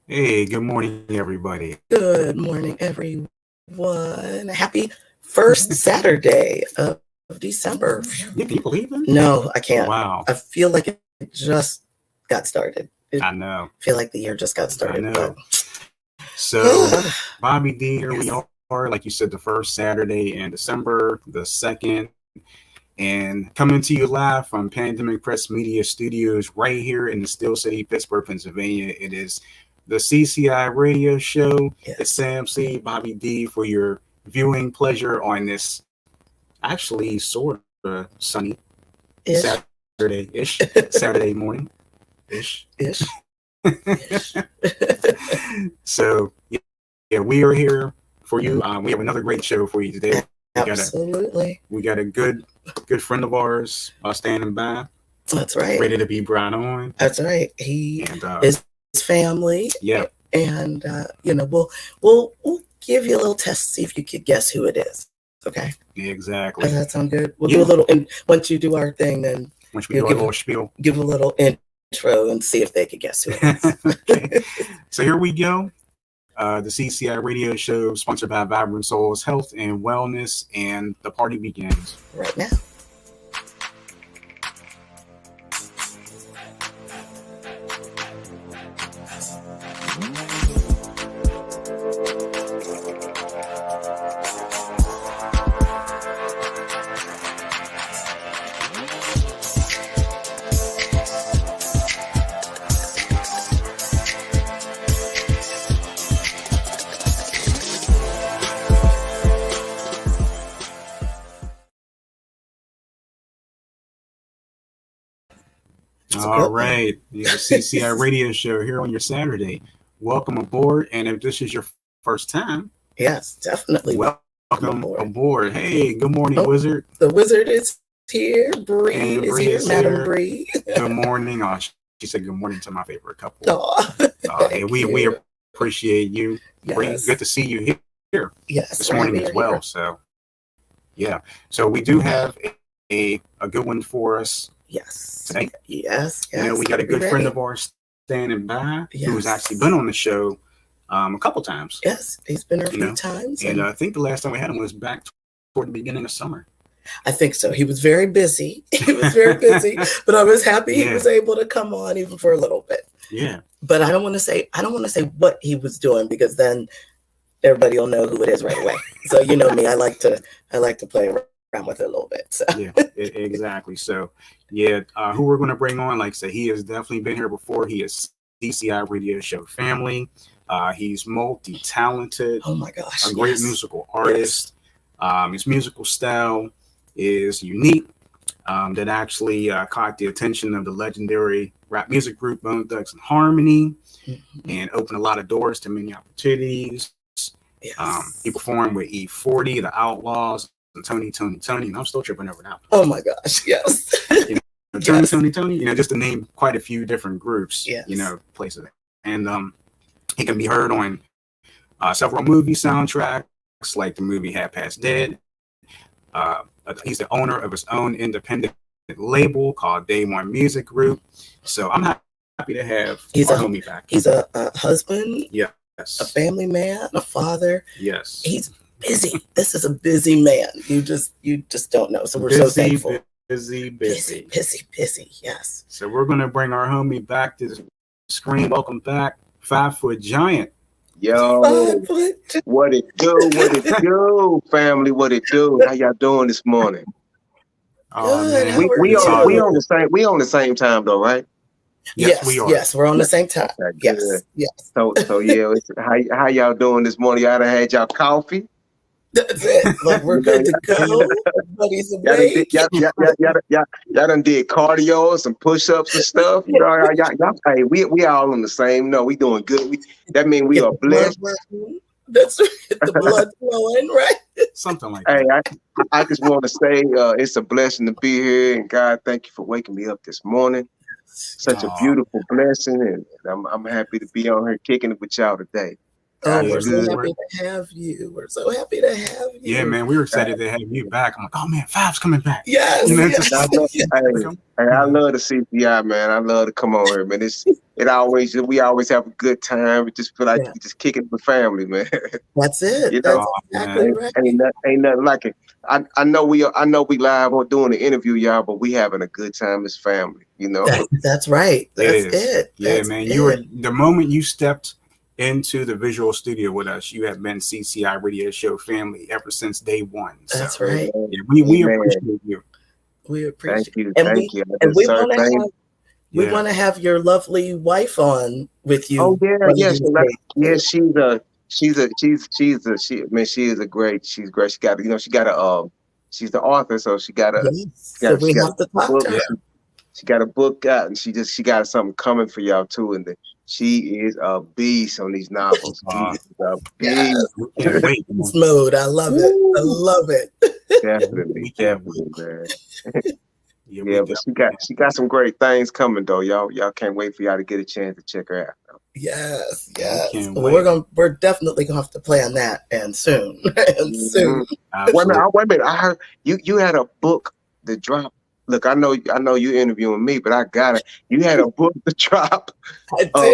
Hey, good morning, everybody. Good morning, everyone. Happy first Saturday of December. Yeah, can you believe it? No, I can't. Wow. I feel like it just got started. I know. I feel like the year just got started. I know. So, Bobby D, here we are. Like you said, the first Saturday in December, the 2nd. And coming to you live from Pandemic Press Media Studios right here in the Steel City, Pittsburgh, Pennsylvania. It is the CCI radio show. Yes. It's Sam C, Bobby D for your viewing pleasure on this actually sort of sunny Saturday-ish, Saturday morning-ish. So, yeah, we are here for you. We have another great show for you today. Absolutely. We got a good friend of ours standing by. That's right. Ready to be brought on. That's right. He is family. Yeah. And we'll give you a little test to see if you could guess who it is. Okay. Yeah, exactly. Does that sound good? We'll do a little, and once you do our thing, then once we do a little spiel, give a little intro and see if they could guess who it is. Okay. So here we go. The CCI radio show sponsored by Vibrant Souls Health and Wellness, and the party begins right now. All right, the CCI radio show here on your Saturday. Welcome aboard, and if this is your first time, yes, definitely welcome aboard. Hey, good morning, Wizard. The Wizard is here. Bree is here. Madam Bree. Good morning. Oh, she said good morning to my favorite couple. Oh, we appreciate you. Yes. Bree, good to see you here. Yes, this morning as well. Here. So, yeah. So we do have a good one for us. Yes. Today. Yes. You know, we got a good friend of ours standing by who's actually been on the show a couple times. Yes, he's been here a few times. And I think the last time we had him was back toward the beginning of summer. I think so. He was very busy. But I was happy he was able to come on even for a little bit. Yeah. But I don't want to say what he was doing, because then everybody will know who it is right away. So you know me, I like to play around with it a little bit. So. Yeah, exactly. So who we're going to bring on, like I said, he has definitely been here before. He is CCI radio show family. He's multi-talented. Oh my gosh. A great musical artist. His musical style is unique. That actually caught the attention of the legendary rap music group Bone Thugs and Harmony, and opened a lot of doors to many opportunities. Yes. He performed with E40, the Outlaws, and Tony, and I'm still tripping over that. Oh my gosh, yes. Tony, just to name quite a few different groups, places. And he can be heard on several movie soundtracks, like the movie Half Past Dead. He's the owner of his own independent label called Day One Music Group. So I'm happy to have our homie back. He's a husband, yes, a family man, a father. Yes. He's busy. This is a busy man. You just don't know. So we're so thankful. Busy. Yes. So we're gonna bring our homie back to the screen. Welcome back, 5-foot giant. Yo, what it do, family? What it do? How y'all doing this morning? Oh, man. We on the same time though, right? Yes, we are. Yes, we're on the same time. Okay, yes. So yeah, how y'all doing this morning? Y'all done had y'all coffee? That's it. Like, we're good to go. Everybody's awake. Y'all done did cardio, some push-ups and stuff. Hey, we all on the same. No, we doing good. That means we are blessed. That's right. The blood flowing, right? Something like that. Hey, I just want to say it's a blessing to be here, and God, thank you for waking me up this morning. Such a beautiful blessing, and I'm happy to be on here kicking it with y'all today. Oh, That's we're so good. happy to have you. We're so happy to have you. Yeah, man, we were excited to have you back. I'm like, oh man, Fab's coming back. Yes. You know, Yes. just I love, hey, I love the CCI, man. I love to come on here, man. We always have a good time. We just feel like we just kick it with family, man. That's it. You That's know, exactly right. ain't nothing like it. I know we live or doing the interview, y'all, but we having a good time as family. You know, that's right. That's it. Yeah, That's man. it. You were the moment you stepped into the visual studio with us, you have been CCI Radio Show family ever since day one. That's so, right. Yeah, we appreciate you. We appreciate you. And thank you. And we want to have your lovely wife on with you. Oh yeah. She's great. She's the author, so she got to talk book. to her. She got a book out, and she got something coming for y'all too. And she is a beast on these novels. She is a beast. Can't wait. Mode. I love it. I love it. Definitely, man. Yeah, but she got some great things coming though. Y'all can't wait for y'all to get a chance to check her out. Yes. Well, we're definitely gonna have to play on that and soon. Soon. Wait a minute. I heard you had a book that dropped. Look, I know you interviewing me, but I got it. You had a book to drop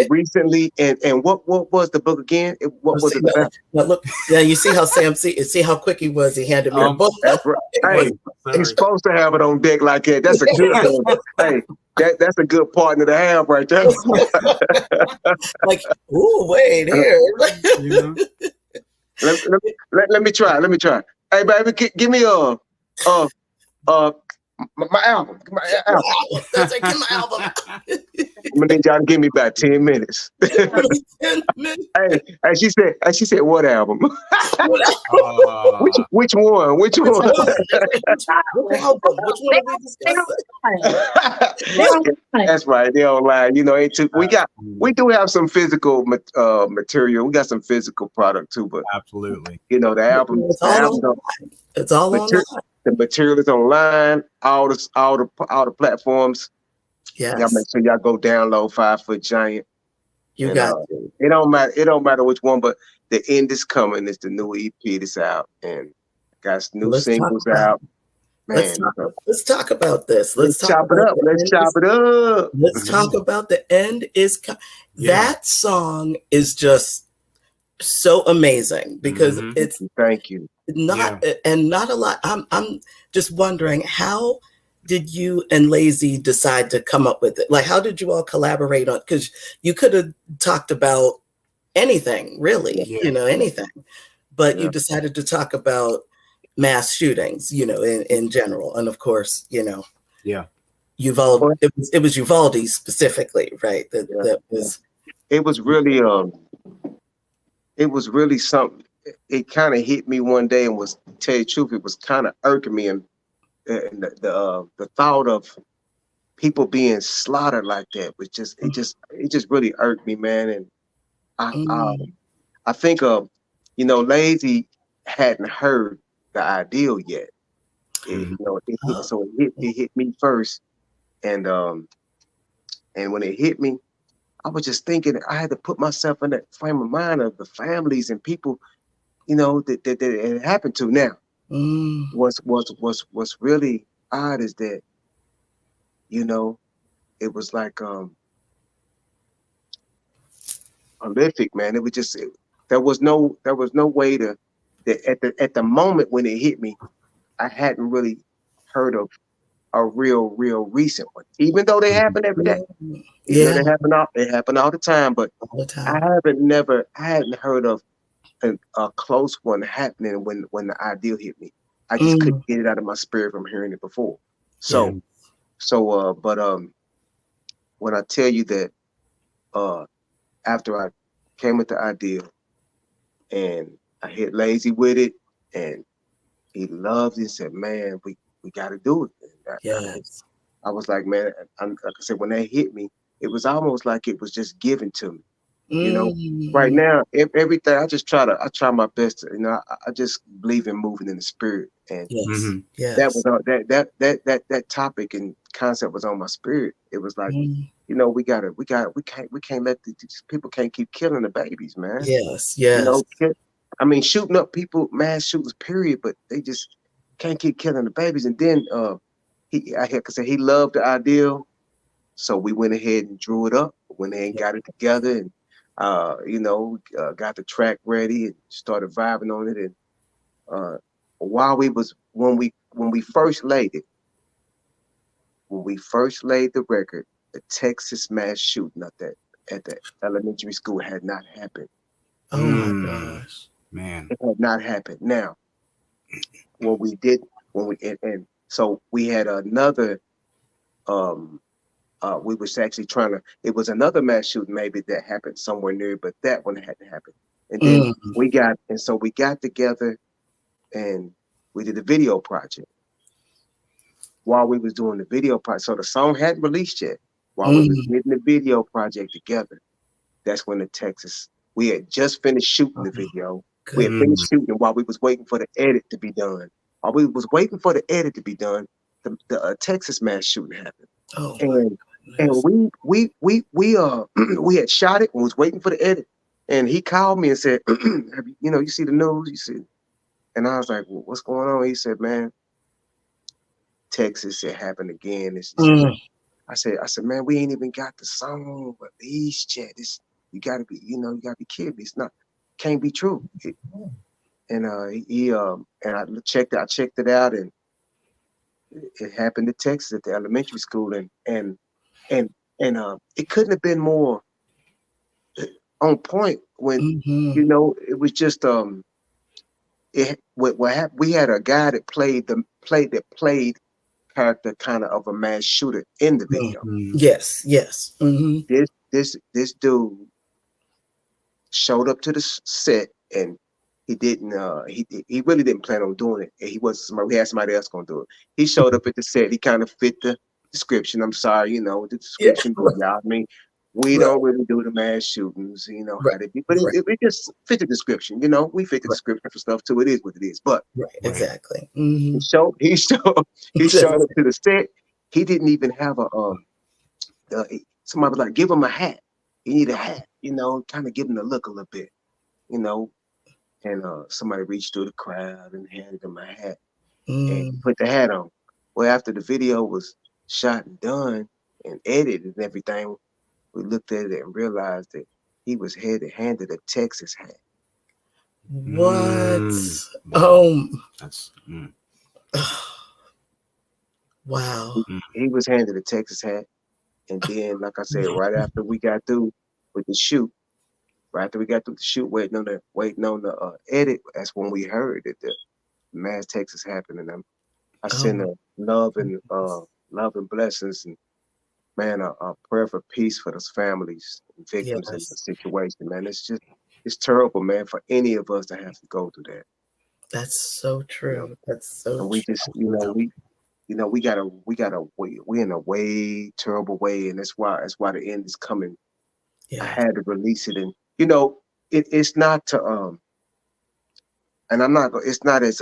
recently, and what was the book again? What was it about? Look, you see how see how quick he was. He handed me a book. That's right. Hey, he's supposed to have it on deck like that. That's a good thing. Hey, that's a good partner to have right there. Like, ooh, wait here. Let me try. Hey, baby, give me my album. That's like, get my album. I'm gonna need y'all to give me about 10 minutes. Hey, she said, what album? Which one? Which one? That's right. They're online. You know, we do have some physical material. We got some physical product too, but absolutely. You know, the album. It's all online. The material is online, all the platforms. Yes. Y'all make sure y'all go download 5 Foot Giant. You got it. It don't matter which one, but the end is coming. It's the new EP that's out and got new singles out. Man, let's talk about this. Let's chop it up. Let's chop it up. Let's talk about the end is that song is just so amazing because it's thank you. Not a lot. I'm just wondering, how did you and Lazy decide to come up with it? Like, how did you all collaborate on? Because you could have talked about anything, really, anything, but you decided to talk about mass shootings, in general, and of course, Uvalde. It was Uvalde specifically, right? That was. It was really something. It kind of hit me one day and was, to tell you the truth, it was kind of irking me, and the thought of people being slaughtered like that was just it just really irked me, man. And I think Lazy hadn't heard the ideal yet. So it hit me first, and when it hit me, I was just thinking I had to put myself in that frame of mind of the families and people. That it happened to now. What's really odd is that, it was like horrific, man. It was just there was no way to at the moment when it hit me, I hadn't really heard of a real recent one. Even though they happen every day. They happen all the time, but I hadn't heard of a close one happening when the ideal hit me. I just couldn't get it out of my spirit from hearing it before. But when I tell you that after I came with the ideal and I hit Lazy with it and he loved it and said, man, we got to do it. I was like, man, like I said, when that hit me, it was almost like it was just given to me. Right now, everything I try my best to, I just believe in moving in the spirit, and that was that topic and concept was on my spirit. It was like we can't let these people can't keep killing the babies, man. Yes, You yes. know, I mean, shooting up people, mass shooters, period. But they just can't keep killing the babies. And then I had to say he loved the ideal, so we went ahead and drew it up, went ahead and got it together, and got the track ready and started vibing on it. And while when we first laid it, when we first laid the record, the Texas mass shooting at the elementary school had not happened. Oh my gosh, man, it had not happened. Now, when we and so we had another. We was actually it was another mass shooting maybe that happened somewhere near, but that one hadn't happened. And then we got together and we did a video project. While we was doing the video project, so the song hadn't released yet. While we was getting the video project together, that's when we had just finished shooting the video. We had finished shooting while we was waiting for the edit to be done. While we was waiting for the edit to be done, the Texas mass shooting happened. Oh, and we had shot it and was waiting for the edit. And he called me and said, you see the news? He said, and I was like, well, what's going on? He said, man, Texas, it happened again. I said, man, we ain't even got the song released yet. You gotta be kidding me. Can't be true. And I checked it out, and it happened in Texas at the elementary school, and it couldn't have been more on point when it was just we had a guy that played character kind of a mass shooter in the video. Yes. This dude showed up to the set, and he didn't he really didn't plan on doing it. We had somebody else gonna do it. He showed up at the set. He kind of fit the description. I'm sorry, the description, but I mean, we don't really do the mass shootings, how they be, but it just fit the description. We fit the description for stuff too. It is what it is. But exactly. He showed up to the set. He didn't even have somebody was like, give him a hat. He need a hat, kind of give him the look a little bit, and somebody reached through the crowd and handed him a hat and put the hat on. Well, after the video was shot and done and edited and everything, we looked at it and realized that he was handed a Texas hat. What? That's wow. He was handed a Texas hat, and then, like I said, right after we got through with the shoot, waiting on the edit, that's when we heard that the mass Texas happened, and I send love and blessings, and man, a prayer for peace for those families and victims in the situation, man. It's terrible, man, for any of us to have to go through that. That's so true. That's so true. We just, we're in a way terrible way, and that's why the end is coming. I had to release it, and it's not to and it's not as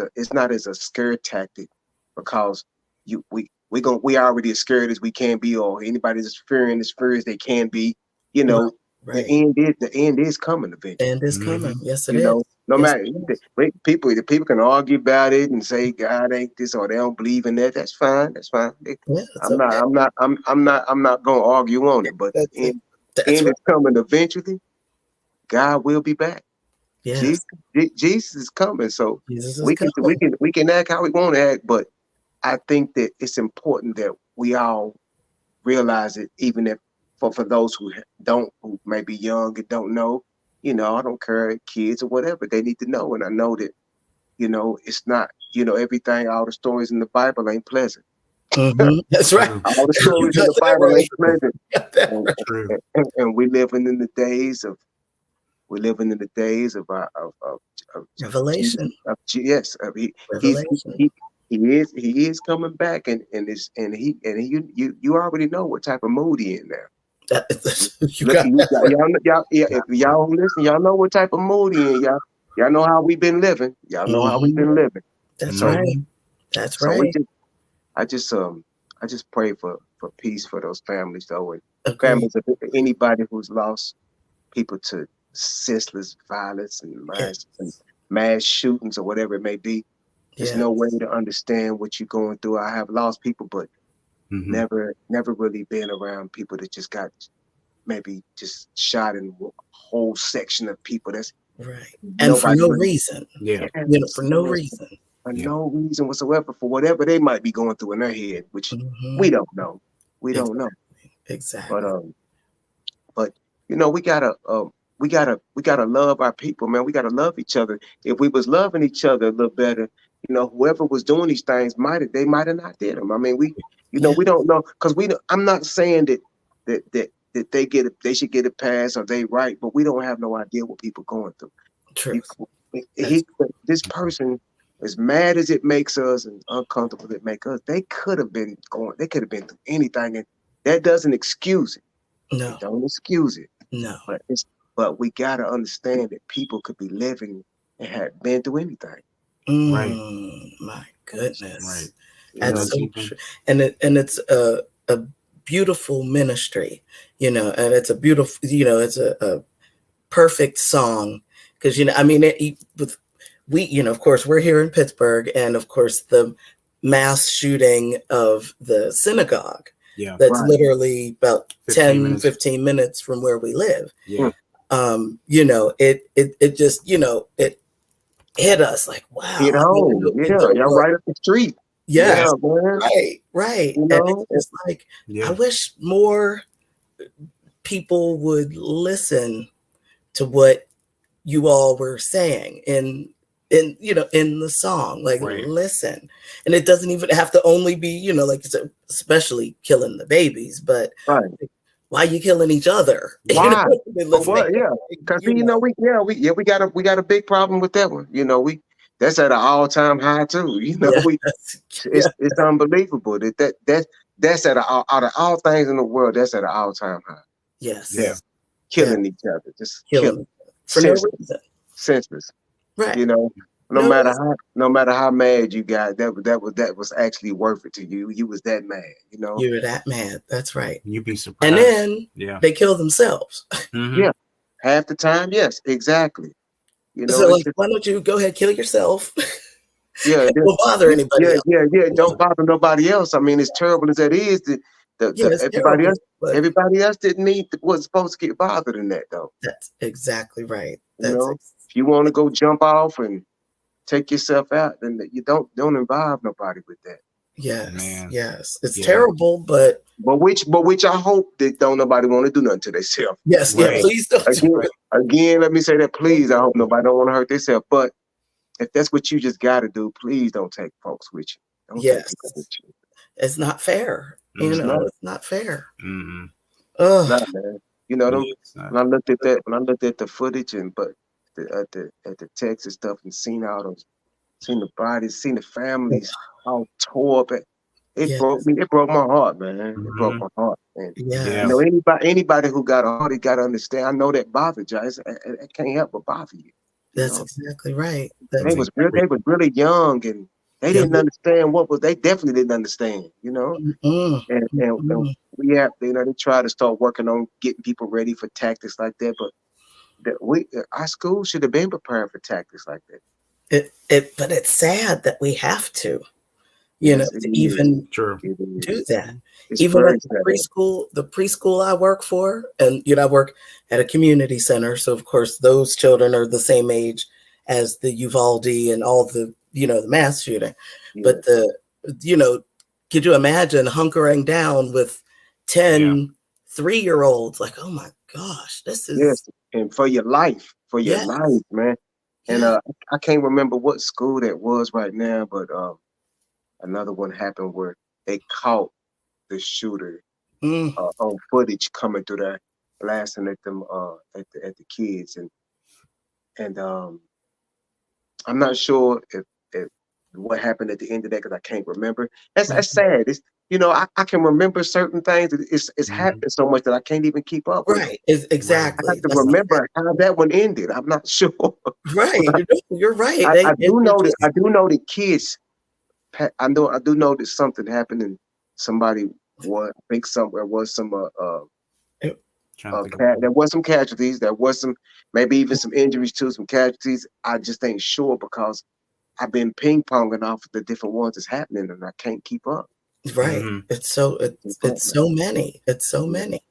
a scare tactic, because we already as scared as we can be, or anybody's as fearing as they can be. The end is coming eventually. End is coming. Yes, it is. No matter people can argue about it and say God ain't this, or they don't believe in that. That's fine. I'm not gonna argue on it. But the end is coming eventually. God will be back. Yes. Jesus is coming. So we can act how we want to act, but I think that it's important that we all realize it, even if for those who may be young and don't know, I don't care, kids or whatever, they need to know. And I know that, it's not, everything, all the stories in the Bible ain't pleasant. That's right. All the stories in the Bible ain't pleasant. And we're living in the days of Revelation. He is coming back, and you already know what type of mood he in there. Y'all listen, y'all know what type of mood he in. Y'all know how we've been living. Y'all know how we've been living. That's right. That's right. I just I just pray for peace for those families though, and Agreed. families of anybody who's lost people to senseless violence and Yes. mass shootings or whatever it may be. There's Yeah. no way to understand what you're going through. I have lost people, but never really been around people that just got maybe just shot in a whole section of people. That's Right. And for nobody no really, reason. Yeah. You know, for no reason. for no reason whatsoever, for whatever they might be going through in their head, which we don't know. We don't know. Exactly. But you know, we gotta love our people, man. We gotta love each other. If we was loving each other a little better, you know, whoever was doing these things might have not did them. I mean, we don't know, because I'm not saying that they should get a pass or they right, but we don't have no idea what people going through. True. This person, as mad as it makes us and uncomfortable it makes us, they could have been through anything, and that doesn't excuse it. No. It don't excuse it. No. But we gotta understand that people could be living and have been through anything. Right. My goodness. Right. That's so true. And it's a beautiful ministry, you know, and it's a beautiful, you know, it's a perfect song, because, you know, I mean, you know, of course, we're here in Pittsburgh, and of course, the mass shooting of the synagogue. Yeah. That's literally about 15 minutes from where we live. Yeah. You know, it just, you know, it hit us like, wow. You know, you're right up the street. Yes. Yeah, man. Right. You And know? it's just like, I wish more people would listen to what you all were saying in you know, in the song, like listen. And it doesn't even have to only be, you know, like you said, especially killing the babies, but why are you killing each other? Why? You know? What? Yeah, because you know, we got a big problem with that one. You know, that's at an all-time high too. You know, it's unbelievable that's at out of all things in the world, that's at an all-time high. Yes. Yeah. Killing each other, just killing for no reason. Senseless. Right. You know, no matter how mad you got, that was actually worth it to you. You was that mad, you know. You were that mad. That's right. You'd be surprised. And then they kill themselves. Yeah. Half the time, yes, exactly. You know, so like, why don't you go ahead, kill yourself? Yeah, don't bother anybody else. Yeah. Don't bother nobody else. I mean, as terrible as that is, everybody else wasn't supposed to get bothered in that though. That's exactly right. You know, if you want to go jump off and take yourself out, then you don't involve nobody with that. Yes, man. Yes, it's terrible, but which I hope that don't nobody want to do nothing to themselves. Yes, yeah, please don't. Again, let me say that, please. I hope nobody don't want to hurt themselves. But if that's what you just got to do, please don't take folks with you. Don't take people with you. It's not fair. It's not fair. Nah, man. You know, when I looked at the footage and at the text and stuff, and seen the bodies, seen the families all tore up. It broke me. It broke my heart, man. It broke my heart. And you know, anybody who got a heart, they got to understand. I know that bothered you. It can't help but bother you. That's exactly right. They was really young, and they didn't understand they definitely didn't understand, you know. And we have, you know, they try to start working on getting people ready for tactics like that, but our school should have been prepared for tactics like that. But it's sad that we have to, you know, to even do that. Even at the preschool I work for, and you know, I work at a community center, so of course those children are the same age as the Uvalde and all the, you know, the mass shooting. But you know, could you imagine hunkering down with 10 3-year-olds? Like, oh my gosh, this is and for your life, man. And I can't remember what school that was right now, but another one happened where they caught the shooter on footage coming through there, blasting at them at the kids, and I'm not sure if what happened at the end of that, because I can't remember. That's sad. It's, you know, I can remember certain things. It's happened so much that I can't even keep up. Right. Exactly. I have to remember how that one ended. I'm not sure. Right. You're right. I do know that kids. I do know that something happened, and somebody I think somewhere was some There there was some casualties. There was some, maybe even some injuries too, some casualties. I just ain't sure because I've been ping ponging off of the different ones that's happening, and I can't keep up. Right. It's so many. It's so many,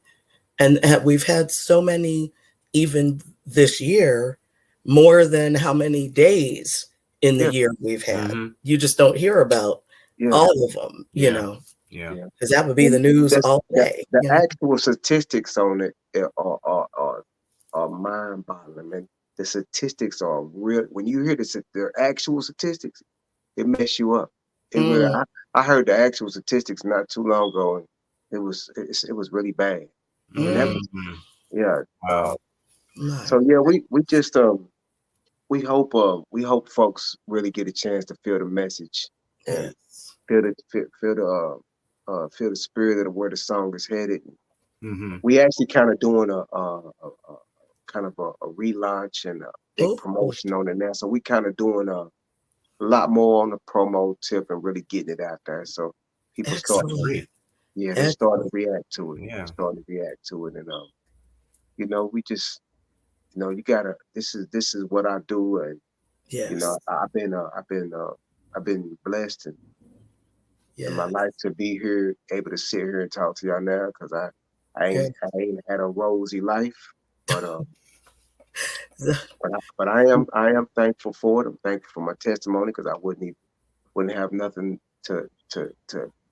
and we've had so many even this year, more than how many days in the year we've had. You just don't hear about all of them. You know. Yeah. Because that would be the news all day. The actual statistics on it are mind-boggling, man. The statistics are real. When you hear the actual statistics, it mess you up. It really. I heard the actual statistics not too long ago, and it was really bad. And that was, Wow. So we just we hope folks really get a chance to feel the message and feel the spirit of where the song is headed. We actually kind of doing a kind of a relaunch and a big promotion on it now. So we kind of doing a lot more on the promo tip and really getting it out there. So people start they're starting to react to it. Yeah. Starting to react to it. And we just, you gotta, this is what I do. And I've been blessed in my life to be here, able to sit here and talk to y'all now, because I ain't had a rosy life, but I am thankful for it. I'm thankful for my testimony, because I wouldn't have nothing to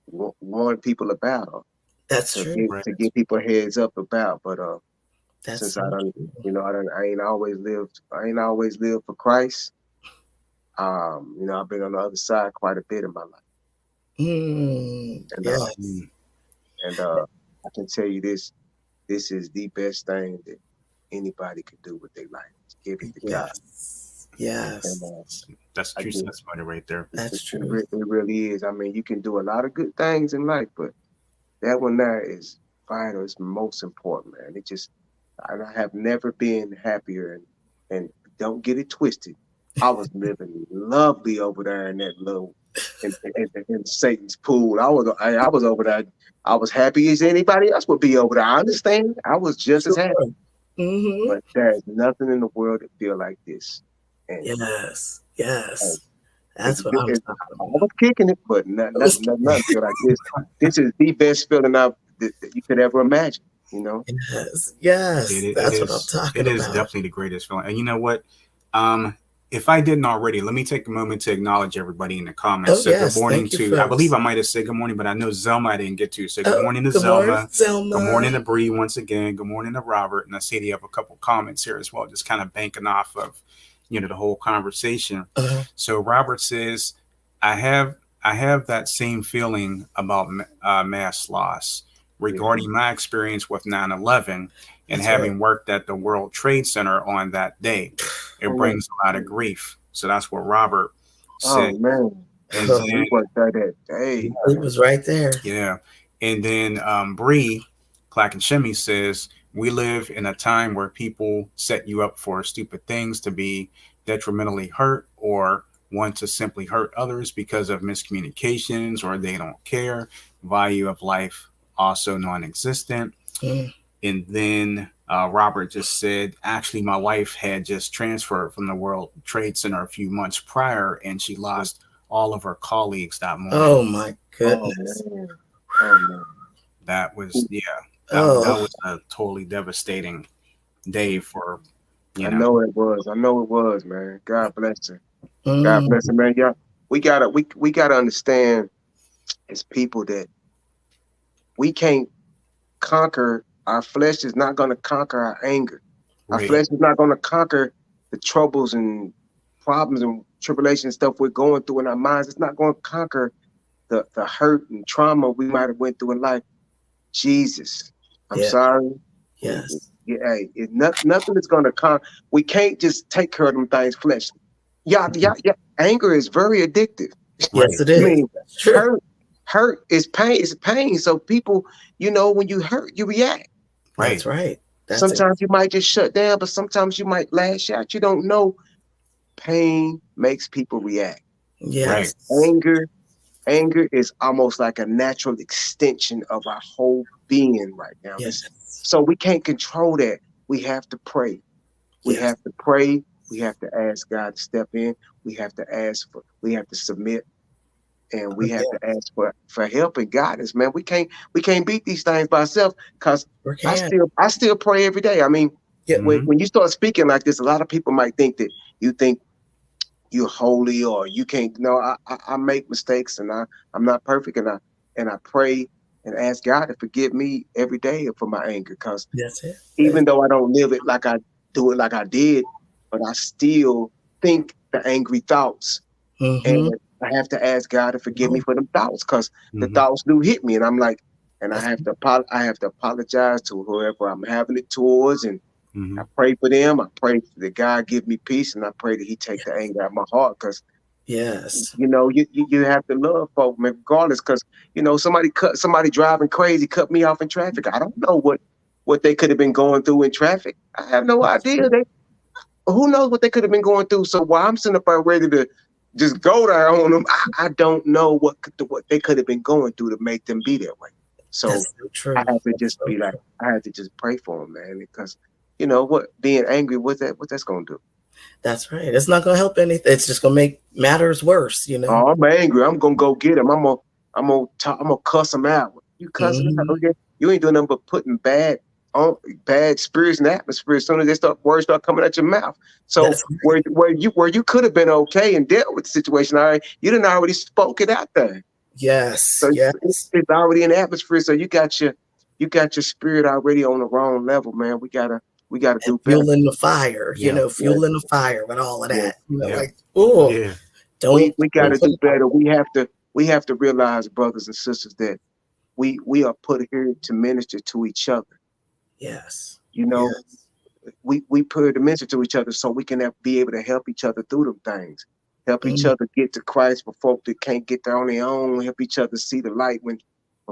warn people about. That's true. To give people a heads up about. But since I ain't always lived for Christ. I've been on the other side quite a bit in my life. And I can tell you this is the best thing that anybody could do with their life. Give it to God. Yes. And, that's true testimony right there. That's true. It really is. I mean, you can do a lot of good things in life, but that one there is vital. It's most important, man. I have never been happier, and don't get it twisted. I was living lovely over there in that little in Satan's pool. I was over there. I was happy as anybody else would be over there. I understand. I was just as happy. But there's nothing in the world that feel like this. And yes. That's what I'm talking about. I was kicking it, but nothing feel like this. This is the best feeling that you could ever imagine. Yes. That's what I'm talking about. It is definitely the greatest feeling. And you know what? If I didn't already, let me take a moment to acknowledge everybody in the comments. Good morning to, I believe I might have said good morning, but I know Zelma I didn't get to. So good morning to Zelma. Good morning to Bree once again. Good morning to Robert. And I see they have a couple comments here as well, just kind of banking off of, the whole conversation. So Robert says, I have that same feeling about mass loss regarding my experience with 9/11 and having worked at the World Trade Center on that day. It brings a lot of grief. So that's what Robert said. Oh, man. And then, he was right there. Yeah. And then Bree Clackenshimmy says, we live in a time where people set you up for stupid things, to be detrimentally hurt or want to simply hurt others because of miscommunications, or they don't care. Value of life also non-existent. And then Robert just said, actually, my wife had just transferred from the World Trade Center a few months prior, and she lost all of her colleagues that morning. Oh, my goodness. That was, that was a totally devastating day for, I know it was, man. God bless her. God bless her, man. Yeah, we gotta understand as people that we can't conquer. Our flesh is not going to conquer our anger. Our flesh is not going to conquer the troubles and problems and tribulations stuff we're going through in our minds. It's not going to conquer the hurt and trauma we might have went through in life. Jesus, I'm sorry. Yes. Nothing is going to conquer. We can't just take care of them things fleshly. Yeah. Anger is very addictive. Yes, it is. I mean, hurt is pain. It's pain. So people, when you hurt, you react. Right. That's right. Sometimes you might just shut down, but sometimes you might lash out. You don't know. Pain makes people react. Yes. Anger Anger is almost like a natural extension of our whole being right now. Yes. So we can't control that. We have to pray. We Yes. have to pray. We have to ask God to step in. We have to submit, and we have Yeah. to ask for help and guidance, man. We can't beat these things by ourselves, because We I can. still pray every day. I mean, Yeah. when you start speaking like this, a lot of people might think that you think you're holy, or you can't. No, I make mistakes, and I'm not perfect, and I pray and ask God to forgive me every day for my anger, because That's it. even though I don't live it like I do it like I did, but I still think the angry thoughts, and Mm-hmm. I have to ask God to forgive me Oh, for them thoughts, because the Mm-hmm. thoughts do hit me, and I'm like, and that's I have to apologize to whoever I'm having it towards, and Mm-hmm. I pray for them. I pray that God give me peace, and I pray that He take the anger out of my heart, because yes. you have to love folk, man, regardless, because somebody driving crazy cut me off in traffic. I don't know what they could have been going through in traffic. I have no That's idea. true. Who knows what they could have been going through. So while I'm sitting up there ready to just go there on them, I don't know what they could have been going through to make them be that way. So That's so true. That's so true. I had to just pray for them, man, because you know what, being angry, what that's gonna do. That's right. It's not gonna help anything. It's just gonna make matters worse, you know. Oh, I'm angry. I'm gonna go get him. I'm gonna cuss him out. You cussing out? Mm-hmm. Okay. You ain't doing nothing but putting bad spirits in the atmosphere. As soon as words start coming out your mouth. So That's where you could have been okay and dealt with the situation, all right, you didn't already spoke it out there. yes, So yes. it's already in the atmosphere. So you got your spirit already on the wrong level, man. We gotta And do better. fueling the fire, Yeah. Yeah, fueling the fire with all of yeah. that. You know, Yeah. like, oh, Yeah. We don't gotta put do it out. better. We have to realize, brothers and sisters, that we are put here to minister to each other. Yes. You know, Yes. we put here to minister to each other so we can be able to help each other through them things. Help each Mm, other get to Christ for folk that can't get there on their own. Help each other see the light when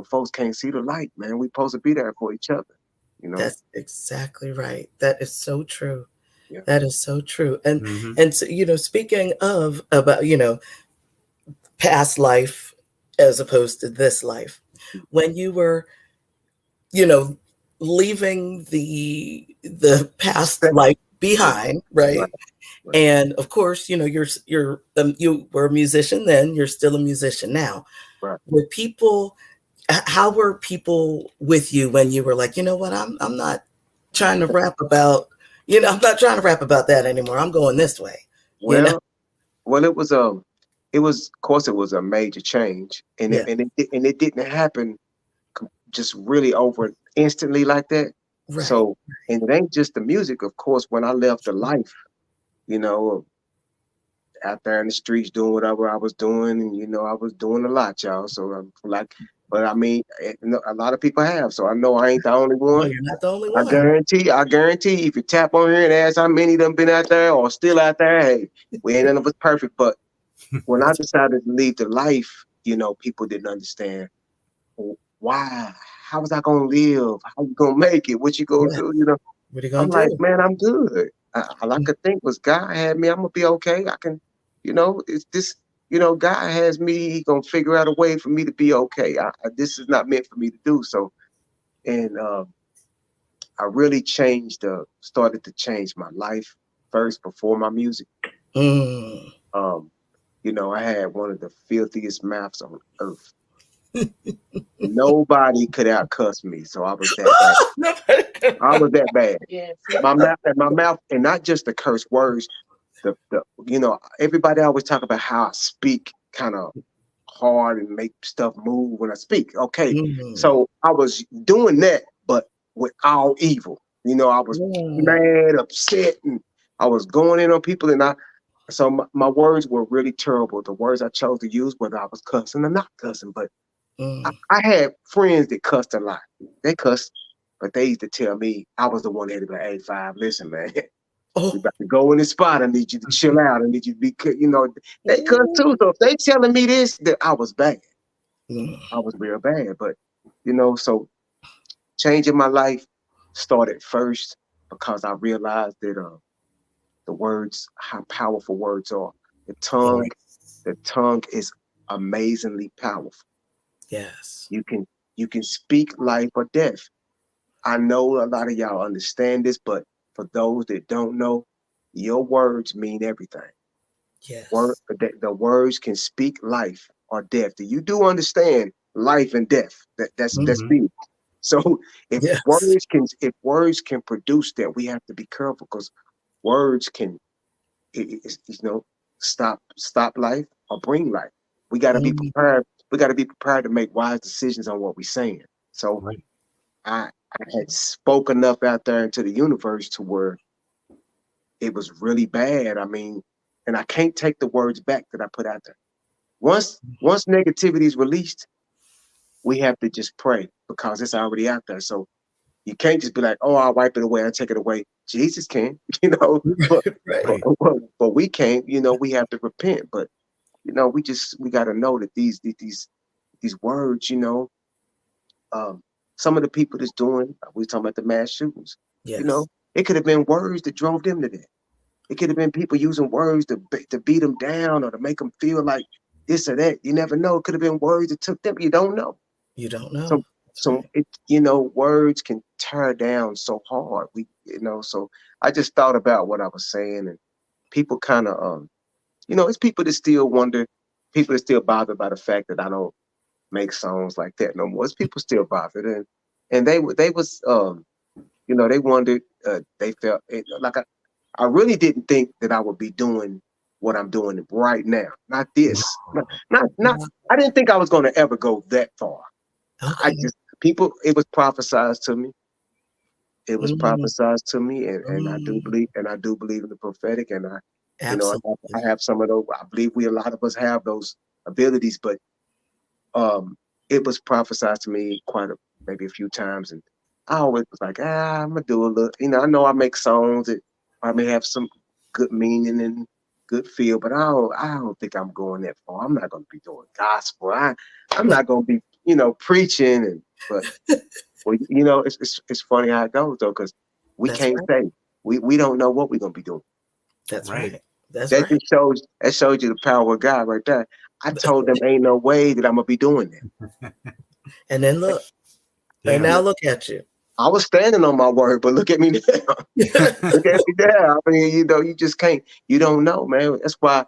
folks can't see the light, man. We supposed to be there for each other, you know? that's exactly right. That is so true. Yeah. That is so true. Mm-hmm. And so, speaking of about, past life as opposed to this life, when you were, you know, leaving the past life Yeah. behind, Right, right? right, And of course, you were a musician then, you're still a musician now. right. Were people how were people with you when you were like, you know what, I'm not trying to rap about, I'm not trying to rap about that anymore. I'm going this way, you know? Well, well, of course, it was a major change, and Yeah, it didn't happen just really over instantly like that. right. So, and it ain't just the music, of course. When I left the life, you know, out there in the streets doing whatever I was doing, and I was doing a lot, y'all. So, but I mean, a lot of people have. So I know I ain't the only No, one. you're not the only I one. guarantee, I guarantee, if you tap on here and ask how many of them been out there or still out there, hey, we ain't none of us perfect. But when I That's decided to leave the life, people didn't understand why. How was I gonna live? How you gonna make it? What you gonna yeah. do? What are you I'm gonna like, do? man, I'm good. All I could think was God had me. I'm gonna be okay. I can, it's this. God has me. He gonna figure out a way for me to be okay. This is not meant for me to do. So, and I really started to change my life first before my music. Mm. Um, I had one of the filthiest mouths on earth. Nobody could outcuss me, so I was that bad. I was that bad. Yes. My mouth, and not just the curse words. Everybody always talk about how I speak kind of hard and make stuff move when I speak. Okay, Mm. so I was doing that, but with all evil. I was Mm. mad, upset, and I was going in on people, and so my words were really terrible. The words I chose to use, whether I was cussing or not cussing, but Mm. I had friends that cussed a lot. They cussed, but they used to tell me I was the one that had to be like, "Hey, Five, listen, man, we Oh. about to go in this spot. I need you to chill out. I need you to be, they cuss Ooh. too. So if they telling me this, that I was bad. Mm. I was real bad. But so changing my life started first because I realized that the words, how powerful words are. The tongue, Yes. the tongue is amazingly powerful. Yes. You can speak life or death. I know a lot of y'all understand this, but for those that don't know, your words mean everything. Yes. The words can speak life or death. Do you do understand life and death? That's Mm-hmm. big. So Yes. if words can produce that, we have to be careful because words can stop life or bring life. We got to be Mhm. prepared. We got to be prepared to make wise decisions on what we're saying. So Right. I had spoke enough out there into the universe to where it was really bad. I mean, and I can't take the words back that I put out there. Once negativity is released, we have to just pray because it's already out there. So you can't just be like, "Oh, I'll wipe it away. I'll take it away." Jesus can, but Right. but we can't. We have to repent. But we got to know that these words. Some of the people that's doing. We talking about the mass shootings. You Yes. know, it could have been words that drove them to that. It could have been people using words to beat them down or to make them feel like this or that. You never know. It could have been words that took them. You don't know. You don't So know. That's so right. words can tear down so hard. So I just thought about what I was saying, and people kind of it's people that still wonder, people that still bothered by the fact that I don't make songs like that no more. It's people still bothered, and they was they wondered, they felt like I really didn't think that I would be doing what I'm doing right now. Not this. Not Wow. I didn't think I was going to ever go that far. I Okay. just it was prophesized to me. It was Mm, prophesized to me, and mm, I do believe in the prophetic, and I absolutely. have some of those. I believe a lot of us have those abilities, but um, it was prophesied to me maybe a few times, and I always was like, I'm gonna do a little. I know I make songs that probably have some good meaning and good feel, but I don't think I'm going that far. I'm not gonna be doing gospel. I'm not gonna be preaching, but well, it's funny how it goes though, because we That's can't right. say we don't know what we're gonna be doing. That's Right. right. That's That right. just shows you the power of God right there. I told them ain't no way that I'm gonna be doing that. And then look, and Yeah. now look at you. I was standing on my word, but look at me now. Look at me now. I mean, you just can't. You don't know, man. That's why.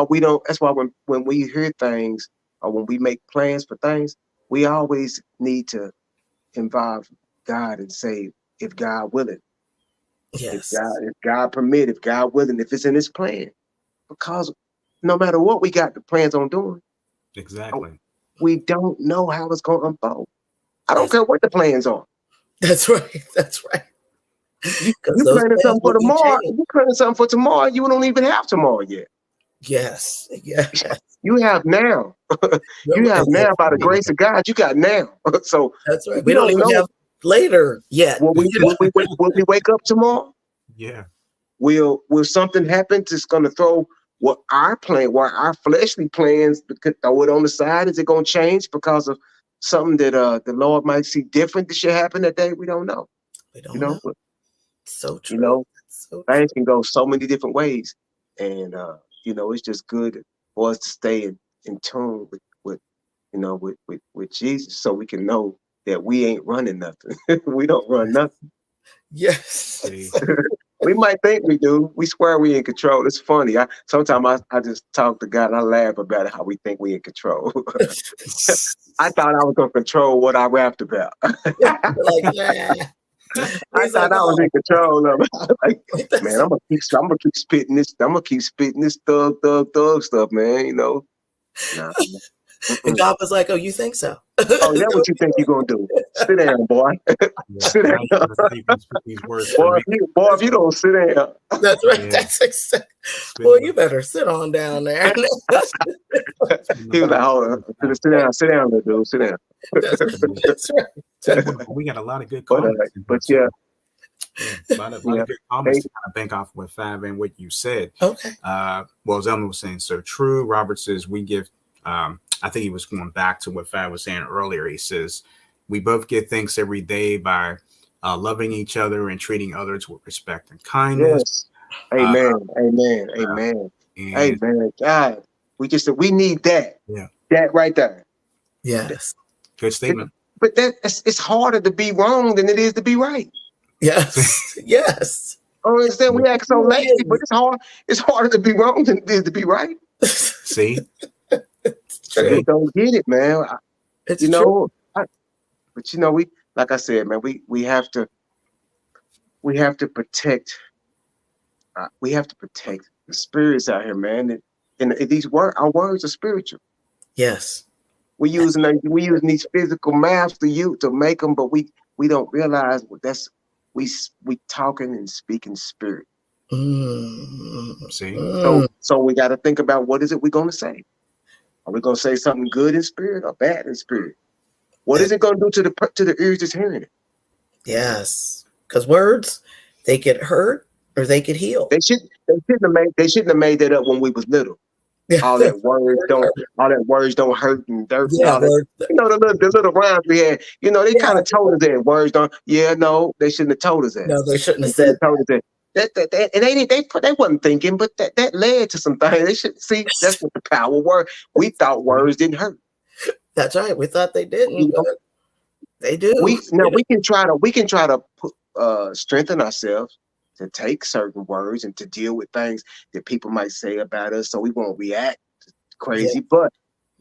We don't. That's why when we hear things or when we make plans for things, we always need to involve God and say, if God willing, Yes. if God permit, if God willing, if it's in His plan, because no matter what we got the plans on doing, Exactly. we don't know how it's going to unfold. I don't That's care what the plans are. that's right. That's right. Because You those planning plans something for will be tomorrow. changed. You planning something for tomorrow. You don't even have tomorrow yet. Yes. Yes. You have now. You No, have and now that's by the right. grace of God. You got now. So That's right. We we don't don't even know. have later yet. Will we wake up tomorrow? Yeah. Will something happen that's going to throw what our fleshly plans, throw it on the side? Is it going to change because of something that the Lord might see different that should happen that day? We don't know. We You don't know. know, but, So you true. know, So things true. can go so many different ways, and it's just good for us to stay in tune with Jesus, so we can know that we ain't running nothing. We don't run nothing. Yes. See. We might think we do. We swear we in control. It's funny. Sometimes I just talk to God and I laugh about it, how we think we in control. I thought I was gonna control what I rapped about. Like, nah. I He's like, thought I was oh, in control of it. Like, man, that's I'm gonna keep spitting this. I'm gonna keep spitting this thug stuff, man. Nah. and Mm-mm. God was like, oh, you think so? Oh, that what you think you're gonna do? Sit down, boy. Yeah. Sit Now you down, gotta see and speak these words for me. boy. If you don't sit down, That's right. Yeah. That's exactly. Spitting Boy, the, you better sit on down there. spitting the he was like, Bible. "Oh, sit down, little dude, sit down." That's right. That's right. Tell you what, we got a lot of good but comments in here but too. yeah, Yeah, a lot yeah. of good comments Hey, to kind of bank off what Five and what you said. Okay. Well, Zelman was saying so true. Robert says we give. I think he was going back to what Five was saying earlier. He says we both give thanks every day by loving each other and treating others with respect and kindness. yes. Uh, Amen. Amen. uh, Amen. and Amen. God. We need that. Yeah. That right there. Yes. Good statement. But it's harder to be wrong than it is to be right. Yes. Yes. I understand we act so lazy, Yes. but it's hard. It's harder to be wrong than it is to be right. See? It's I true. just don't get it, man. It's You true. know, but you know, we like I said, man, we have to protect. We have to protect the spirits out here, man. And these our words are spiritual. Yes. We using these physical maths to make them, but we don't realize we talking and speaking spirit. See? So we got to think about what is it we're going to say. Are we going to say something good in spirit or bad in spirit? What is it going to do to the ears that's hearing it? Yes, because words, they get hurt or they get heal. They shouldn't have made that up when we was little. All that words don't hurt and dirt and all that. You know, the little rhymes we had, you know, they kind of told us that words don't. Yeah, no, they shouldn't have told us that. No, they shouldn't have said told us that. And they wasn't thinking, but that led to some things. They should see that's what the power word. We thought words didn't hurt. That's right. We thought they didn't, You know, but they do. we can try to strengthen ourselves to take certain words and to deal with things that people might say about us, so we won't react crazy. But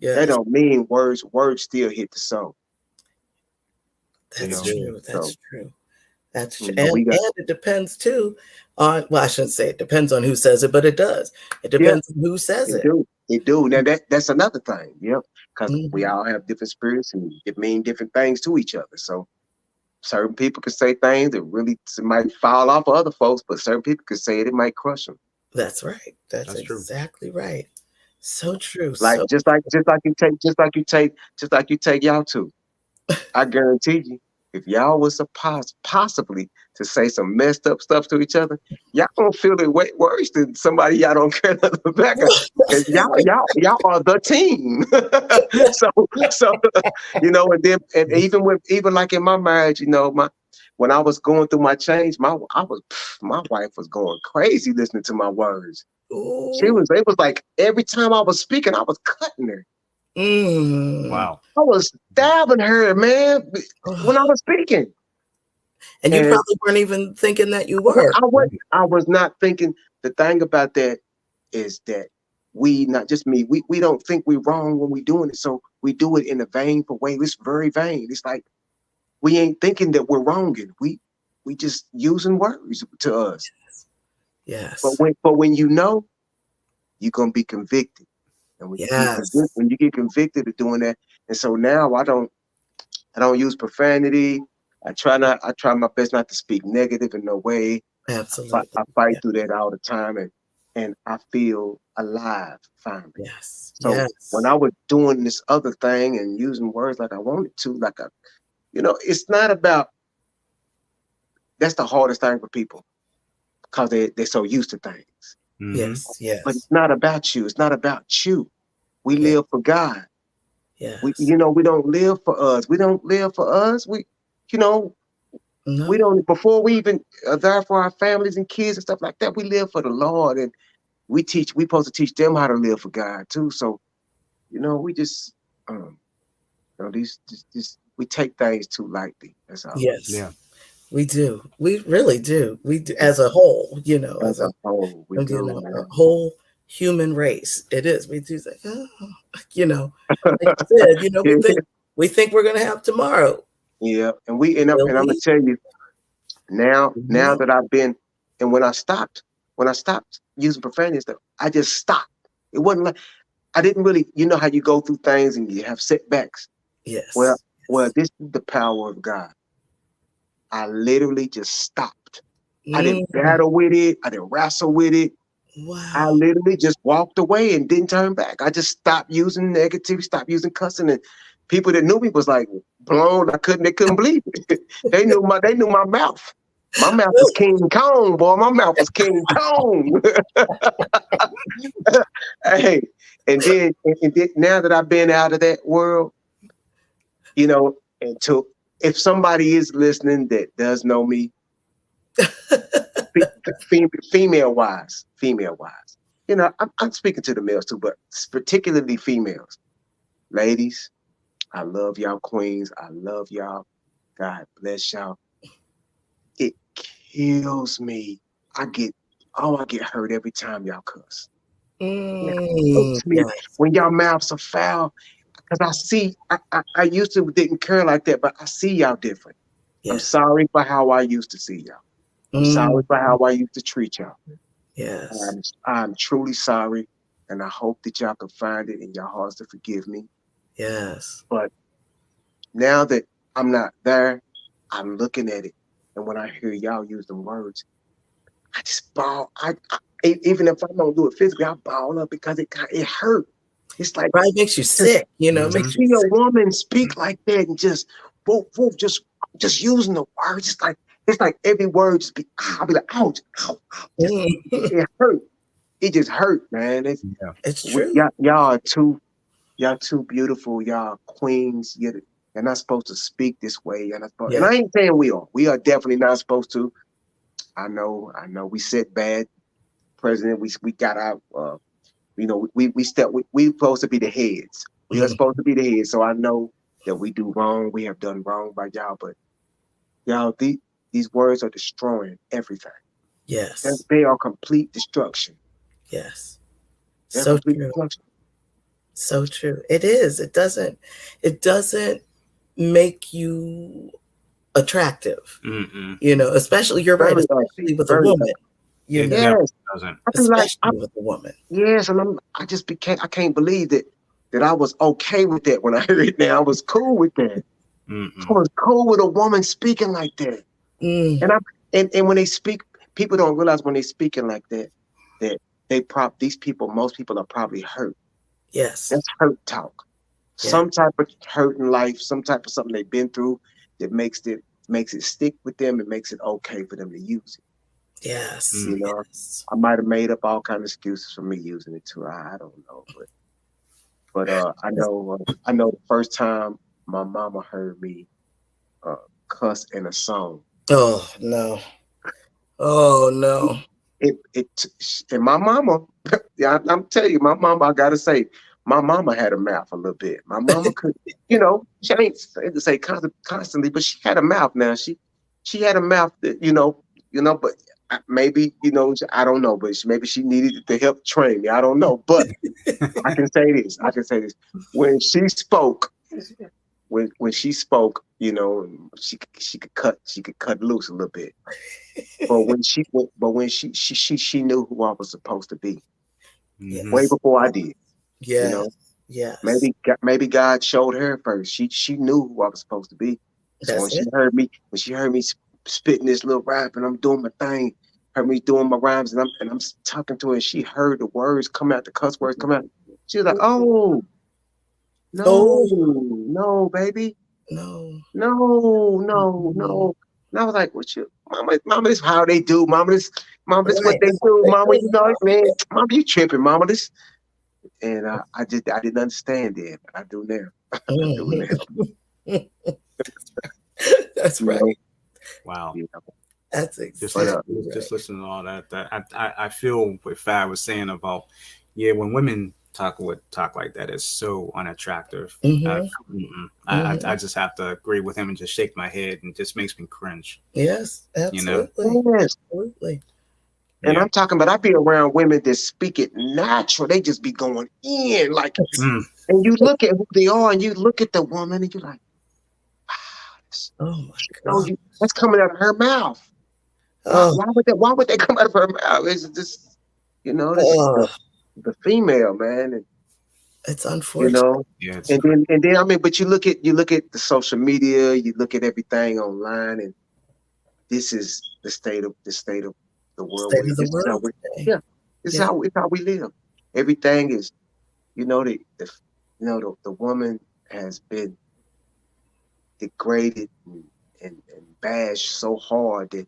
that don't mean words still hit the soul. That's true. That's true. That's true. And it depends too on, well, I shouldn't say it depends on who says it, but it does. It depends on who says it. It do. Now that's another thing. Yep. Because we all have different spirits and it mean different things to each other. So certain people can say things that really might fall off of other folks, but certain people can say it might crush them. That's right. That's exactly true. Right. So true. Like just like you take y'all two. I guarantee you, if y'all was possibly to say some messed up stuff to each other, y'all gonna feel it way worse than somebody y'all don't care nothing about. Because y'all are the team. so you know, and even like in my marriage, you know, when I was going through my change, my wife was going crazy listening to my words. Ooh. It was like every time I was speaking, I was cutting her. Wow. I was stabbing her, man, when I was speaking. And you probably weren't even thinking that you were. I was not thinking. The thing about that is that we don't think we're wrong when we're doing it. So we do it in a vainful way. It's very vain. It's like we ain't thinking that we're wronging. We just using words to us. Yes. But when you know, you're gonna be convicted. And when you get convicted of doing that, and so now I don't use profanity. I try my best not to speak negative in no way. Absolutely. I fight through that all the time, and I feel alive finally. Yes. So when I was doing this other thing and using words like I wanted to, it's not about. That's the hardest thing for people because they're so used to things. Yes. Yes. But it's not about you. It's not about you. We live for God. Yes. We don't live for us. We don't live for us. We don't, before we even are there for our families and kids and stuff like that, we live for the Lord, and we supposed to teach them how to live for God too. So, we just, we take things too lightly. That's all. Yes. Yeah. We do. We really do. We do as a whole, as a whole, a whole human race. It is. We do say, like you said, we think we're going to have tomorrow. Yeah. And and I'm going to tell you now that I've been, and when I stopped using profanity stuff, I just stopped. It wasn't like, I didn't really, how you go through things and you have setbacks. Yes. Well, this is the power of God. I literally just stopped. I didn't battle with it. I didn't wrestle with it. Wow. I literally just walked away and didn't turn back. I just stopped using negativity, stopped using cussing, and people that knew me was like blown. They couldn't believe it. They knew my mouth. My mouth was King Kong, boy. My mouth was King Kong. Hey, and then now that I've been out of that world, if somebody is listening that does know me, female wise, you know, I'm speaking to the males too, but particularly females. Ladies, I love y'all queens. I love y'all. God bless y'all. It kills me. I get hurt every time y'all cuss. It hurts me when y'all mouths are foul. Because I used to didn't care like that, but I see y'all different. Yes. I'm sorry for how I used to see y'all. I'm sorry for how I used to treat y'all. Yes. I'm truly sorry, and I hope that y'all can find it in your hearts to forgive me. Yes. But now that I'm not there, I'm looking at it, and when I hear y'all use them words, I just bawl. I even if I don't do it physically, I bawl up because it hurt. It's like it makes you sick, you know. To see a woman speak like that and just woof, woof, just using the words, it's like every word just I'll be like, ouch, ow, ow. It hurt. It just hurt, man. It's true. Y'all are too beautiful. Y'all queens. You're not supposed to speak this way. And I ain't saying we are. We are definitely not supposed to. I know. We set bad precedent. We got our. You know, we supposed to be the heads. We are supposed to be the heads. So I know that we do wrong. We have done wrong by y'all, but y'all, these words are destroying everything. Yes. And they are complete destruction. Yes. They're so complete true. Destruction. So true. It is. It doesn't make you attractive. You know, especially you're right, especially with a woman. You know, yes. Especially with a woman. Yes, and I can't believe that I was okay with that when I heard it now. I was cool with that. I was cool with a woman speaking like that. And when they speak, people don't realize when they're speaking like that most people are probably hurt. Yes. That's hurt talk. Yeah. Some type of hurt in life, some type of something they've been through that makes it stick with them and makes it okay for them to use it. Yes. You know, I might have made up all kind of excuses for me using it too. I don't know, but I know the first time my mama heard me cuss in a song. Oh no! Oh no! And my mama, I'm telling you, my mama. I gotta say, my mama had a mouth a little bit. My mama could, you know, she ain't say constantly, but she had a mouth. Now she had a mouth that but maybe I don't know, but maybe she needed the help train me. I don't know, but I can say this. When she spoke, when she spoke, she could cut loose a little bit. But when she knew who I was supposed to be, way before I did. Yeah. Maybe God showed her first. She knew who I was supposed to be. So when she heard me spitting this little rap and I'm doing my thing, heard me doing my rhymes and I'm talking to her, and she heard the words come out, the cuss words come out. She was like, "Oh, no, baby, no." And I was like, "What you, mama? This how they do, mama. This what they do, mama. You know, man, mama, you tripping, mama. This." And I didn't understand it, but I do now. I do now. That's right. Wow. Yeah. That's exactly just listening to all that. I feel what Fab was saying about when women talk like that, it's so unattractive. I just have to agree with him and just shake my head, and it just makes me cringe. Yes, absolutely. Yes. Absolutely. And I'm talking about, I be around women that speak it natural. They just be going in like, and you look at who they are, and you look at the woman, and you're like, wow, oh my God, that's coming out of her mouth. Why would that come out of her mouth? It's just, the female, man. And, it's unfortunate. And then I mean, but you look at the social media, you look at everything online, and this is the state of the world. This is how we live. Everything is, the woman has been degraded and bashed so hard that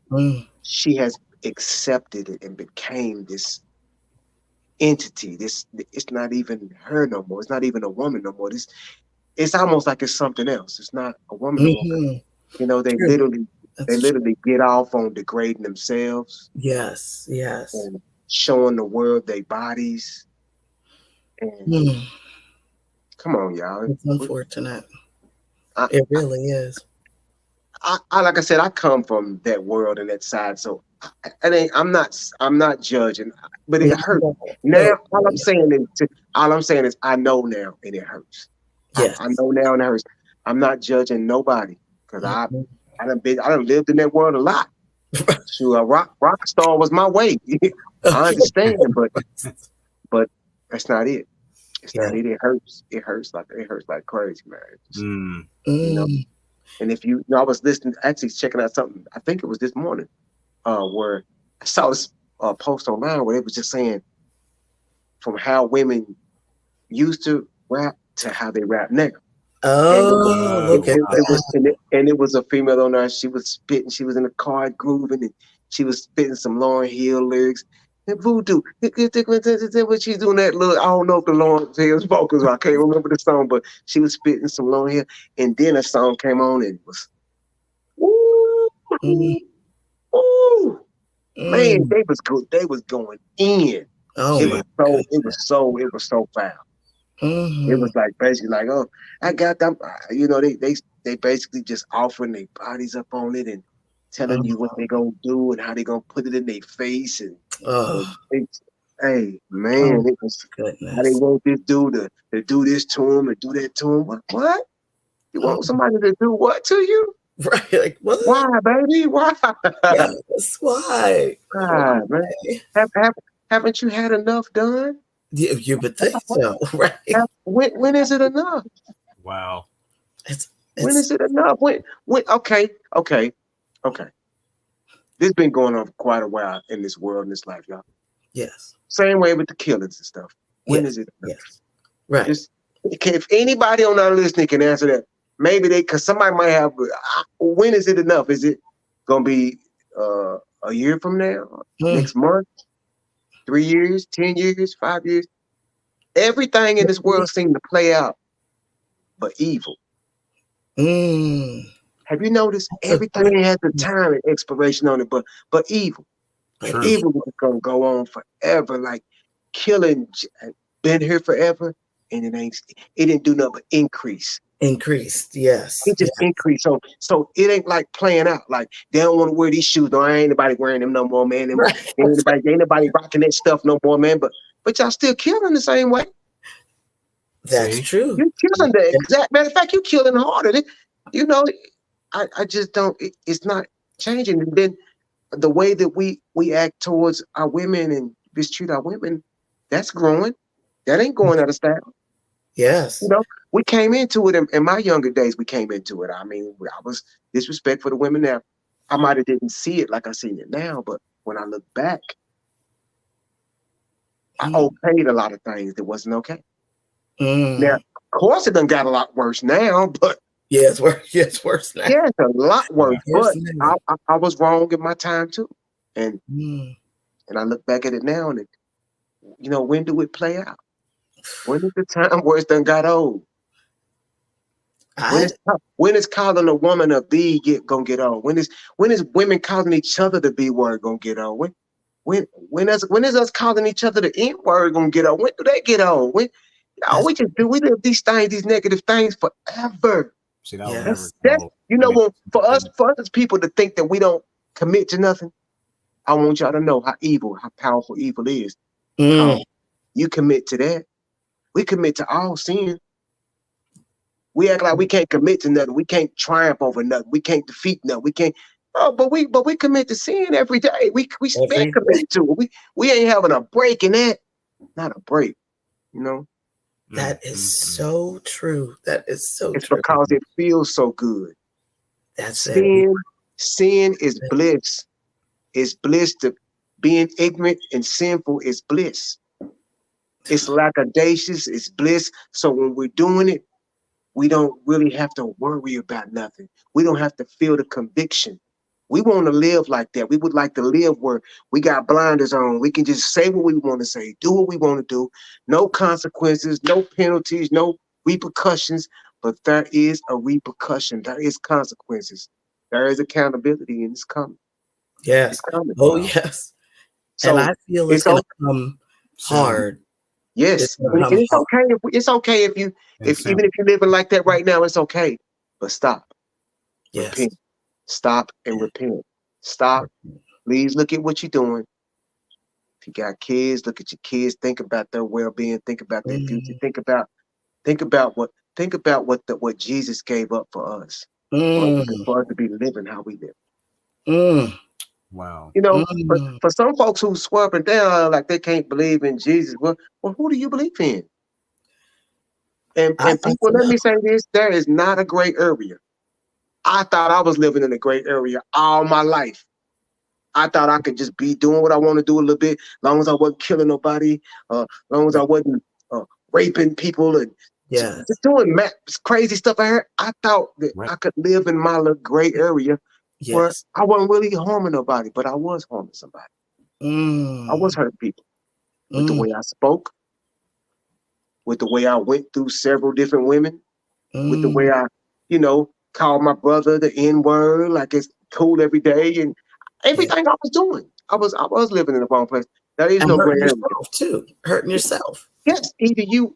she has accepted it and became this entity. It's not even her no more. It's not even a woman no more. It's almost like it's something else. It's not a woman no more. They literally get off on degrading themselves. Yes. And showing the world their bodies. And come on, y'all. It's unfortunate. I, it really is. I like I said, I come from that world and that side, so I'm not judging, but it hurts. Now, all I'm saying is, I know now, and it hurts. Yes. I know now, and it hurts. I'm not judging nobody because I done lived in that world a lot. So a rock star was my way. I understand, but that's not it. It's not it. It hurts. It hurts like crazy, man. You know. And if I was listening, actually checking out something. I think it was this morning, where I saw this post online where it was just saying from how women used to rap to how they rap now. Oh, look at that. It was a female on there. She was spitting. She was in the car grooving, and she was spitting some Lauryn Hill lyrics. And Voodoo, what she's doing that look. I don't know if the Lauryn Hill's vocals. I can't remember the song, but she was spitting some Lauryn Hill. And then a song came on, and it was, man, they was good. They was going in. Oh, it was so foul. It was like basically like, oh, I got them. They basically just offering their bodies up on it and telling you what they gonna do and how they gonna put it in their face and hey man, it was how they want this dude to do this to him and do that to him. What? You want somebody to do what to you? Right? Like what? Why, baby? Why? Yes, why? God, man. Haven't you had enough done? You would think so, right? When is it enough? Wow. When is it enough? When? Okay. This been going on for quite a while in this world, in this life, y'all. Yes. Same way with the killings and stuff. When is it enough? Yes. Right. If anybody on our listening can answer that, maybe because somebody might have. When is it enough? Is it gonna be a year from now? Next month? 3 years? 10 years? 5 years? Everything in this world seems to play out, but evil. Have you noticed everything has a time and expiration on it, but evil. True. Evil is gonna go on forever, like killing been here forever, and it didn't do nothing but increase. Increased, yes. It just increased. So it ain't like playing out. Like they don't want to wear these shoes. No, ain't anybody wearing them no more, man. Ain't nobody rocking that stuff no more, man. But y'all still killing the same way. That's true. You're killing the exact matter of fact, you're killing harder. I just don't. It's not changing. And then the way that we act towards our women and mistreat our women, that's growing. That ain't going out of style. Yes. We came into it in my younger days. We came into it. I mean, I was disrespectful to women now. I might have didn't see it like I see it now, but when I look back, I okayed a lot of things that wasn't okay. Now, of course, it done got a lot worse now, but it's worse now. Yeah, it's a lot worse. But I was wrong in my time too, and I look back at it now, and when do it play out? When is the time where it's done got old? When is calling a woman a B gonna get old? When is women calling each other the B word gonna get old? When is us calling each other the N word gonna get old? When do they get old? We live these things, these negative things forever. See, that's for us as people to think that we don't commit to nothing. I want y'all to know how powerful evil is. You commit to that. We commit to all sin. We act like we can't commit to nothing. We can't triumph over nothing. We can't defeat nothing. We can't. But we commit to sin every day. We spend committed to it. We ain't having a break in that. Not a break, That is so true. That is so it's true. It's because it feels so good. That's sin is bliss. It's bliss. To being ignorant and sinful is bliss. It's lackadaisious. It's bliss. So when we're doing it, we don't really have to worry about nothing. We don't have to feel the conviction. We want to live like that. We would like to live where we got blinders on. We can just say what we want to say, do what we want to do. No consequences, no penalties, no repercussions. But there is a repercussion. There is consequences. There is accountability, and it's coming. Yes. It's coming. Oh, yes. And I feel it's going to come hard. Yes, and it's okay. It's okay if you, even if you're living like that right now, it's okay. But stop. Yes. Repent. Stop and repent. Stop. Please look at what you're doing. If you got kids, look at your kids. Think about their well-being. Think about their future. Think about what Jesus gave up for us. For us to be living how we live. Wow. You know, but for some folks who swerving down like they can't believe in Jesus, well, who do you believe in? And people, let me say this: there is not a gray area. I thought I was living in a gray area all my life. I thought I could just be doing what I want to do a little bit, long as I wasn't killing nobody, long as I wasn't raping people and just doing crazy stuff. I thought that I could live in my little gray area where I wasn't really harming nobody, but I was harming somebody. I was hurting people with the way I spoke, with the way I went through several different women, with the way I, called my brother the N-word, like it's cool every day, and everything I was doing. I was living in the wrong place. There is no gray area. Too. Hurting yourself. Yes, either you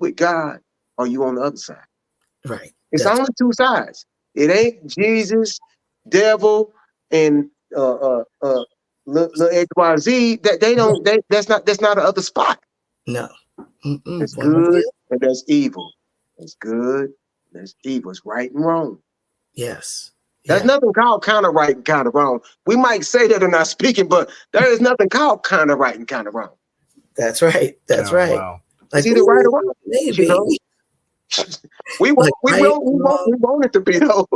with God or you on the other side. Right. It's only two sides. It ain't Jesus, devil, and little XYZ. That's not the other spot. No. It's good and there's evil. It's good and there's evil. It's right and wrong. Yes. There's nothing called kind of right and kind of wrong. We might say that in our speaking, but there is nothing called kind of right and kind of wrong. That's right. That's right. Wow. Like, it's either right or wrong. Maybe. You know? We want it to be though.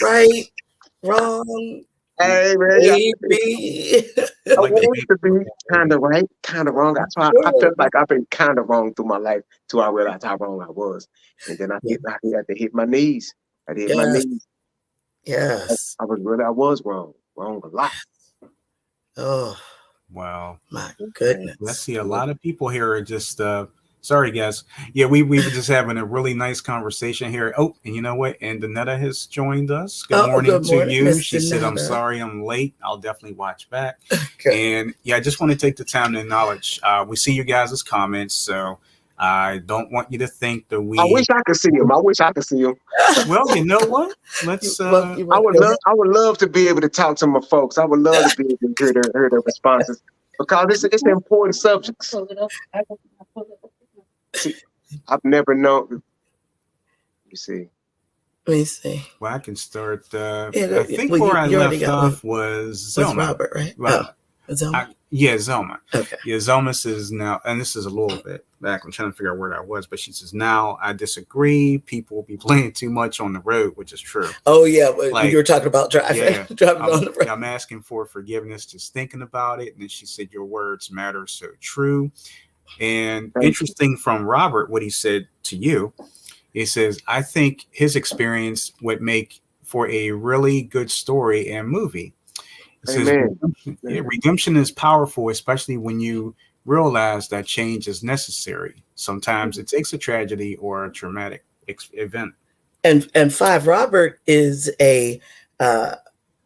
right, wrong. Hey man, maybe. I want it to be kind of right, kind of wrong. That's why I felt like I've been kind of wrong through my life till I realized how wrong I was, and then I had to hit my knees. I hit my knees. Yes, I was wrong a lot. Oh, wow, my goodness. Let's see. A lot of people here are just. Sorry, guys. Yeah, we were just having a really nice conversation here. Oh, and you know what? And Danetta has joined us. Good morning to you. Ms. She said, I'm sorry I'm late. I'll definitely watch back. And yeah, I just want to take the time to acknowledge. We see you guys' comments, so I don't want you to think that we. I wish I could see him. Well, you know what? Let's. I would love to be able to talk to my folks. I would love to be able to hear their responses because it's an important subject. See, I've never known. You see. Let me see. Well, I can start. I think where I left off was Zelma. Robert, right? Zelma? Zelma. Okay. Yeah, Zelma says now, and this is a little bit back. I'm trying to figure out where that was, but she says, now I disagree. People will be playing too much on the road, which is true. Oh, yeah. Like, you were talking about driving. Yeah, driving on the road. I'm asking for forgiveness, just thinking about it. And then she said, your words matter, so true. And interesting from Robert, what he said to you, he says, I think his experience would make for a really good story and movie. It says, redemption is powerful, especially when you realize that change is necessary. Sometimes it takes a tragedy or a traumatic event. And Robert is a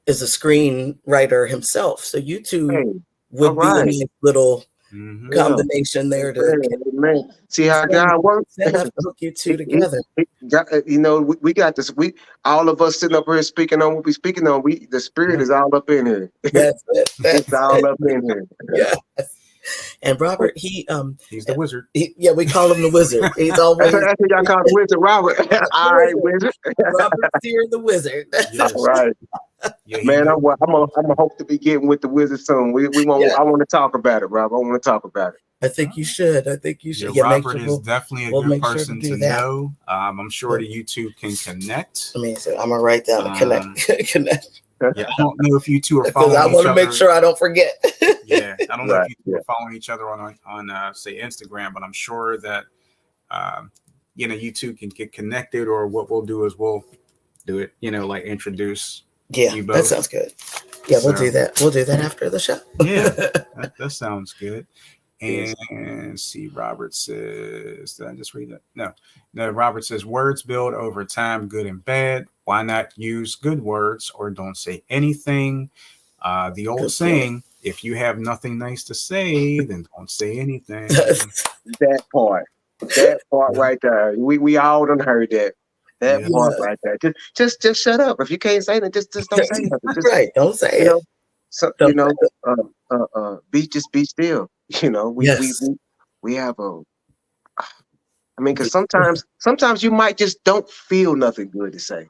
screenwriter himself. So you two would be in a little combination there to see how God works. Hook you two together. We got this. We all of us sitting up here speaking on what we speaking on. The spirit is all up in here. It's all up in here. Yes. And Robert, he's the wizard. We call him the wizard. He's always. That's what y'all call the wizard, Robert. All right, wizard. Robert, you're the wizard. Yes. Right. Yeah, man, I'm gonna hope to be getting with the wizard soon. I want to talk about it, Rob. I want to talk about it. I think you should. Yeah, Robert is definitely a good person to know. I'm sure that you two can connect. I'm gonna write down connect. Yeah, I don't know if you two are following each other. I want to make sure I don't forget. Yeah, I don't know if you two are following each other on say Instagram, but I'm sure that you two can get connected. Or what we'll do is we'll do it. Like introduce. Yeah, that sounds good. Yeah, we'll do that. We'll do that after the show. Yeah, that sounds good. And see, Robert says, did I just read that? No. Robert says, words build over time, good and bad. Why not use good words or don't say anything? The old saying, if you have nothing nice to say, then don't say anything. That part right there. We all done heard that. That part right there. Just shut up. If you can't say that, just don't say nothing. Just, right. Don't say it. Know, so, be still. We have a. I mean, because sometimes you might just don't feel nothing good to say.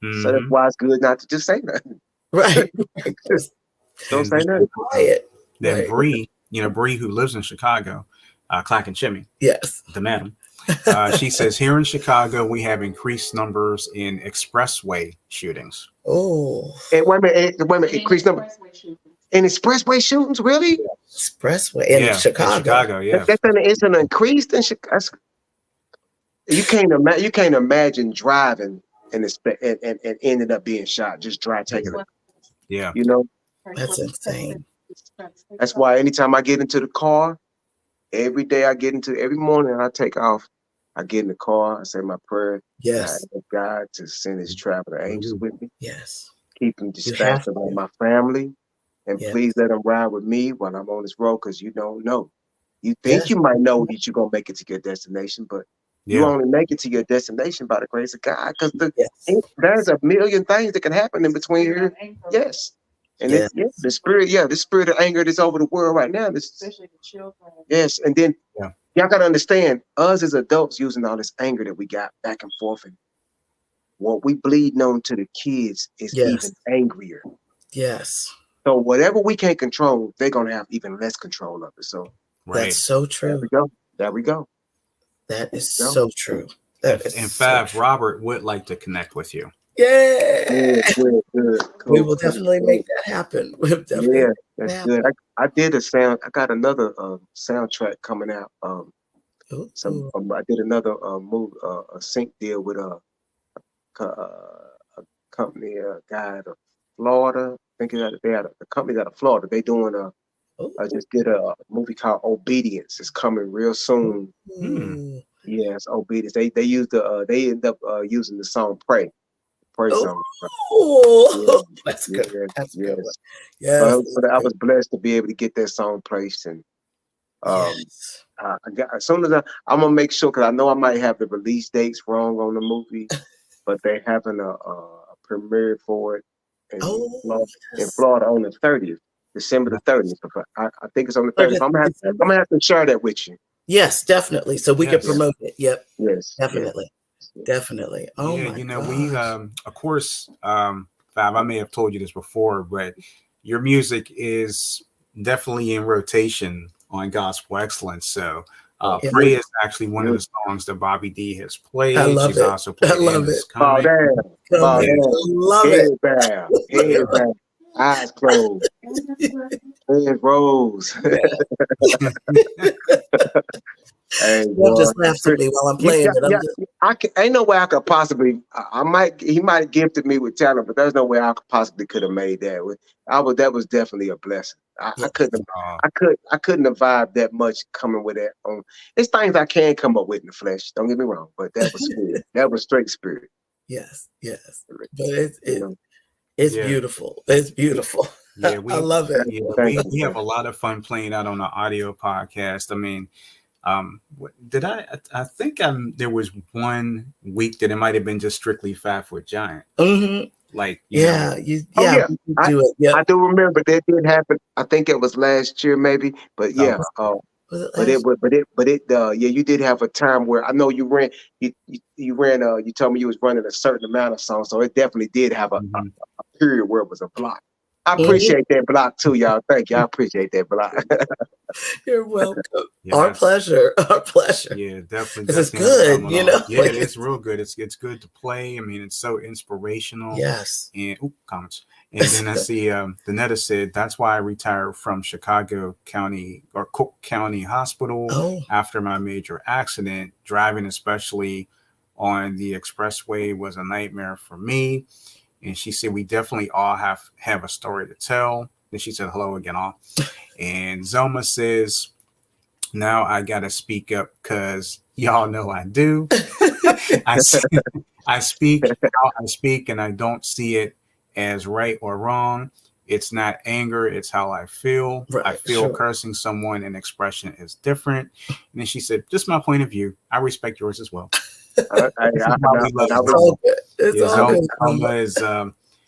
Mm-hmm. So that's why it's good not to just say nothing. Right. Don't say nothing. Quiet. Then Bree, Bree, who lives in Chicago, Clack and Chimney. Yes. The madam. She says, here in Chicago, we have increased numbers in expressway shootings. Oh. And wait a minute. Increased numbers. In expressway shootings, really? Expressway in Chicago. Yeah. It's an increase in Chicago. You can't imagine driving and ended up being shot. Just taking it. Yeah. That's insane. That's why anytime I get into the car, every morning I take off, I get in the car, I say my prayer. Yes. I ask God to send his traveling angels with me. Yes. Keep them distracted by my family. And please let them ride with me while I'm on this road, because you don't know. You think you might know that you're going to make it to your destination, but you only make it to your destination by the grace of God, because there's a million things that can happen in between here. Yes. And the spirit of anger that's over the world right now. Especially the children. Yes. And then y'all got to understand, us as adults using all this anger that we got back and forth, and what we bleed on to the kids is even angrier. Yes. So whatever we can't control, they're going to have even less control of it. So that's so true. There we go. That is so true. In fact, Robert would like to connect with you. Yeah. Good. Cool. We will definitely make that happen. That's good. I did I got another soundtrack coming out. I did another a sync deal with a company, guy out of Florida. I think they had a company out of Florida. They doing I just did a movie called Obedience. It's coming real soon. Yes, Obedience. They used they end up using the song Pray song. Oh, that's good. That's good. Yes. But I was blessed to be able to get that song placed, and as soon as I'm gonna make sure, because I know I might have the release dates wrong on the movie, but they having a premiere for it in Florida on the 30th, December the 30th. I think it's on the 30th. I'm gonna have to share that with you. Yes, definitely. So we can promote it. Yep. Yes. Definitely. Definitely. Oh my gosh. We of course, Fab, I may have told you this before, but your music is definitely in rotation on Gospel Excellence. So Pray is actually one of the songs that Bobby D has played. She's also played. I love it. Oh, damn. Love it. Head down. Eyes closed. Head rose. Hey, just laugh at me while I'm playing it. Ain't no way I could possibly. He might have gifted me with talent, but there's no way I could have made that. That was definitely a blessing. I couldn't have vibed that much coming with that. It's things I can come up with in the flesh. Don't get me wrong, but that was spirit. That was straight spirit. Yes. But it's beautiful. It's beautiful. Yeah, I love it. Yeah, we have a lot of fun playing out on the audio podcast. I mean, I think there was one week that it might have been just strictly Fat Foot Giant. Mm-hmm. Like, you do it. Yeah, I do remember that did happen. I think it was last year, maybe. But yeah, you did have a time where I know you ran. You ran. You told me you was running a certain amount of songs, so it definitely did have a period where it was a block. I appreciate that block too, y'all. Thank you. I appreciate that block. You're welcome. Our pleasure. Our pleasure. Yeah, definitely. This is good, Yeah, it's real good. It's good to play. I mean, it's so inspirational. Yes. And comments. And then I see Danetta said that's why I retired from Chicago County or Cook County Hospital after my major accident. Driving, especially on the expressway, was a nightmare for me. And she said, we definitely all have a story to tell. Then she said, hello again, all. And Zelma says, now I gotta speak up because y'all know I do. I I speak how I speak, and I don't see it as right or wrong. It's not anger; it's how I feel. Right, I feel cursing someone an expression is different. And then she said, "Just my point of view. I respect yours as well." It's all good. It's all good. Zelma is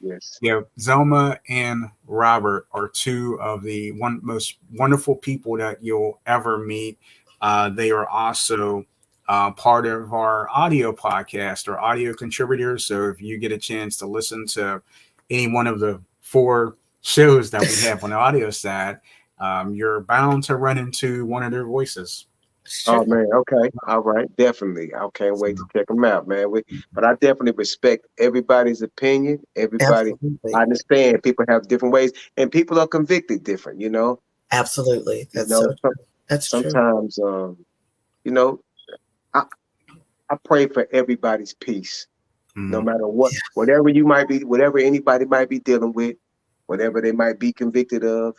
yes. yeah, Zelma and Robert are two of the most wonderful people that you'll ever meet. They are also part of our audio podcast or audio contributors. So if you get a chance to listen to any one of the 4 shows that we have on the audio side, you're bound to run into one of their voices. Oh man, okay, all right, definitely. I can't wait to check them out, man. But I definitely respect everybody's opinion. Everybody, Absolutely. I understand people have different ways, and people are convicted different. Absolutely, that's so true. That's sometimes, true. I pray for everybody's peace, no matter what, whatever anybody might be dealing with, whatever they might be convicted of,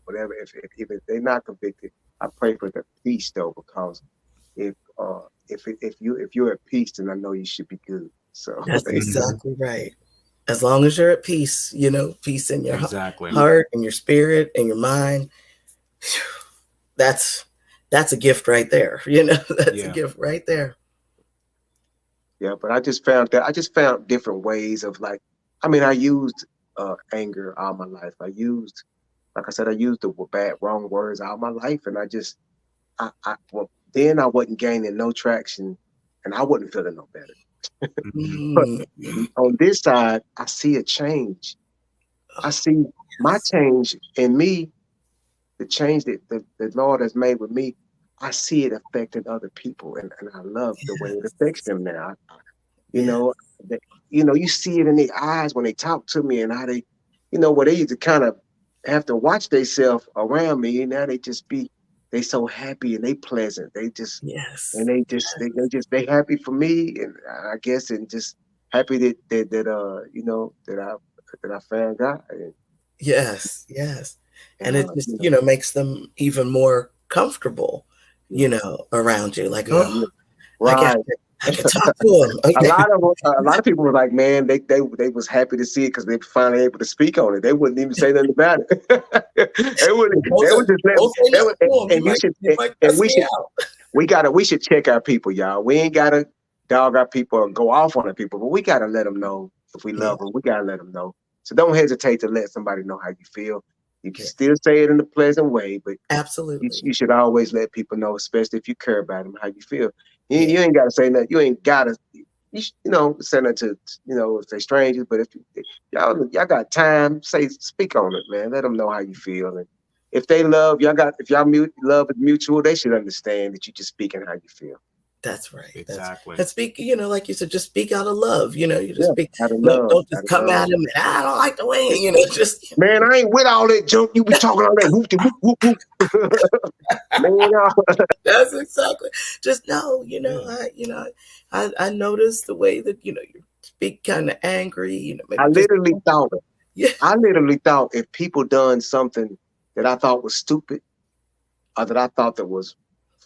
whatever. If they're not convicted, I pray for the peace though, because if you're at peace, then I know you should be good. So that's exactly right. As long as you're at peace, peace in your heart and your spirit and your mind, that's a gift right there. That's a gift right there. Yeah, but I just found different ways of I used anger all my life. I used the wrong words all my life, and then I wasn't gaining no traction, and I wasn't feeling no better. But on this side, I see a change. I see my change in me, the change that the Lord has made with me. I see it affecting other people, and I love the way it affects them now. You see it in their eyes when they talk to me, and how they, where they used to kind of have to watch themselves around me, and now they so happy and they pleasant. They just and they happy for me, and I guess, and just happy that I found God. Yes. And it just makes them even more comfortable, around you. Like, right. I can talk to them. Okay. A lot of people were like, man, they was happy to see it because they were finally able to speak on it. They wouldn't even say nothing about it. They would just let we should check our people, y'all. We ain't gotta dog our people or go off on our people, but we gotta let them know if we love them. We gotta let them know. So don't hesitate to let somebody know how you feel. You can still say it in a pleasant way, but absolutely, you should always let people know, especially if you care about them, how you feel. You ain't got to say nothing. You ain't got to, say nothing to, if they're strangers. But if y'all got time, speak on it, man. Let them know how you feel. And if they love, if love is mutual, they should understand that you're just speaking how you feel. That's right. Exactly. And speak, like you said, just speak out of love. You just speak out of love. Don't just come at him and I don't like the way, just. Man, I ain't with all that junk. You be talking all that whoop whoop whoop. Man, that's exactly. Just know, I noticed the way that you speak kind of angry. Maybe I literally thought if people done something that I thought was stupid, or that I thought that was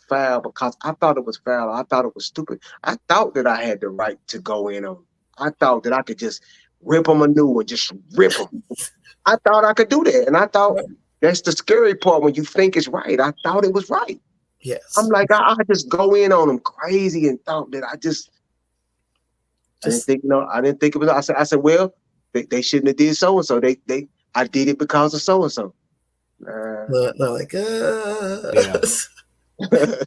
foul, because I thought it was foul, I thought it was stupid, I thought that I had the right to go in on them. I thought that I could just rip them a new one, just rip them. I thought I could do that, and I thought that's the scary part when you think it's right. I thought it was right. Yes, I'm like I just go in on them crazy and thought that I didn't think it was. I said, well, they shouldn't have did so and so. I did it because of so and so. They're like,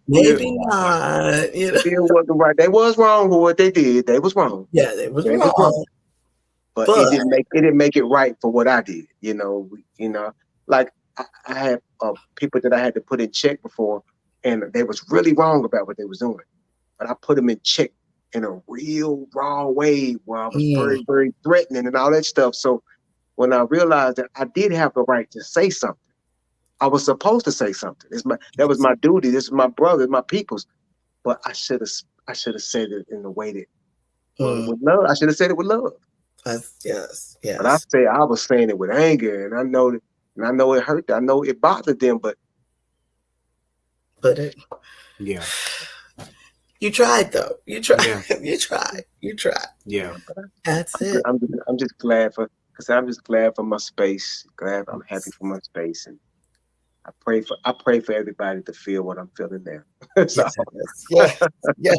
maybe not. It wasn't right. They was wrong with what they did. They was wrong. Yeah, they was wrong. But it didn't make it right for what I did. Like I had people that I had to put in check before, and they was really wrong about what they was doing. But I put them in check in a real raw way where I was very, very threatening and all that stuff. So when I realized that I did have the right to say something, I was supposed to say something. That was my duty. This is my brother, my people's. But I should have said it in the way that with love. I should have said it with love. Yes. But I was saying it with anger, and I know it hurt. I know it bothered them, but put it. Yeah. You tried though. You tried. Yeah. You tried. You tried. Yeah. That's it. I'm just glad for, because I'm just glad for my space. Glad I'm happy for my space, and I pray for everybody to feel what I'm feeling now. So Yes.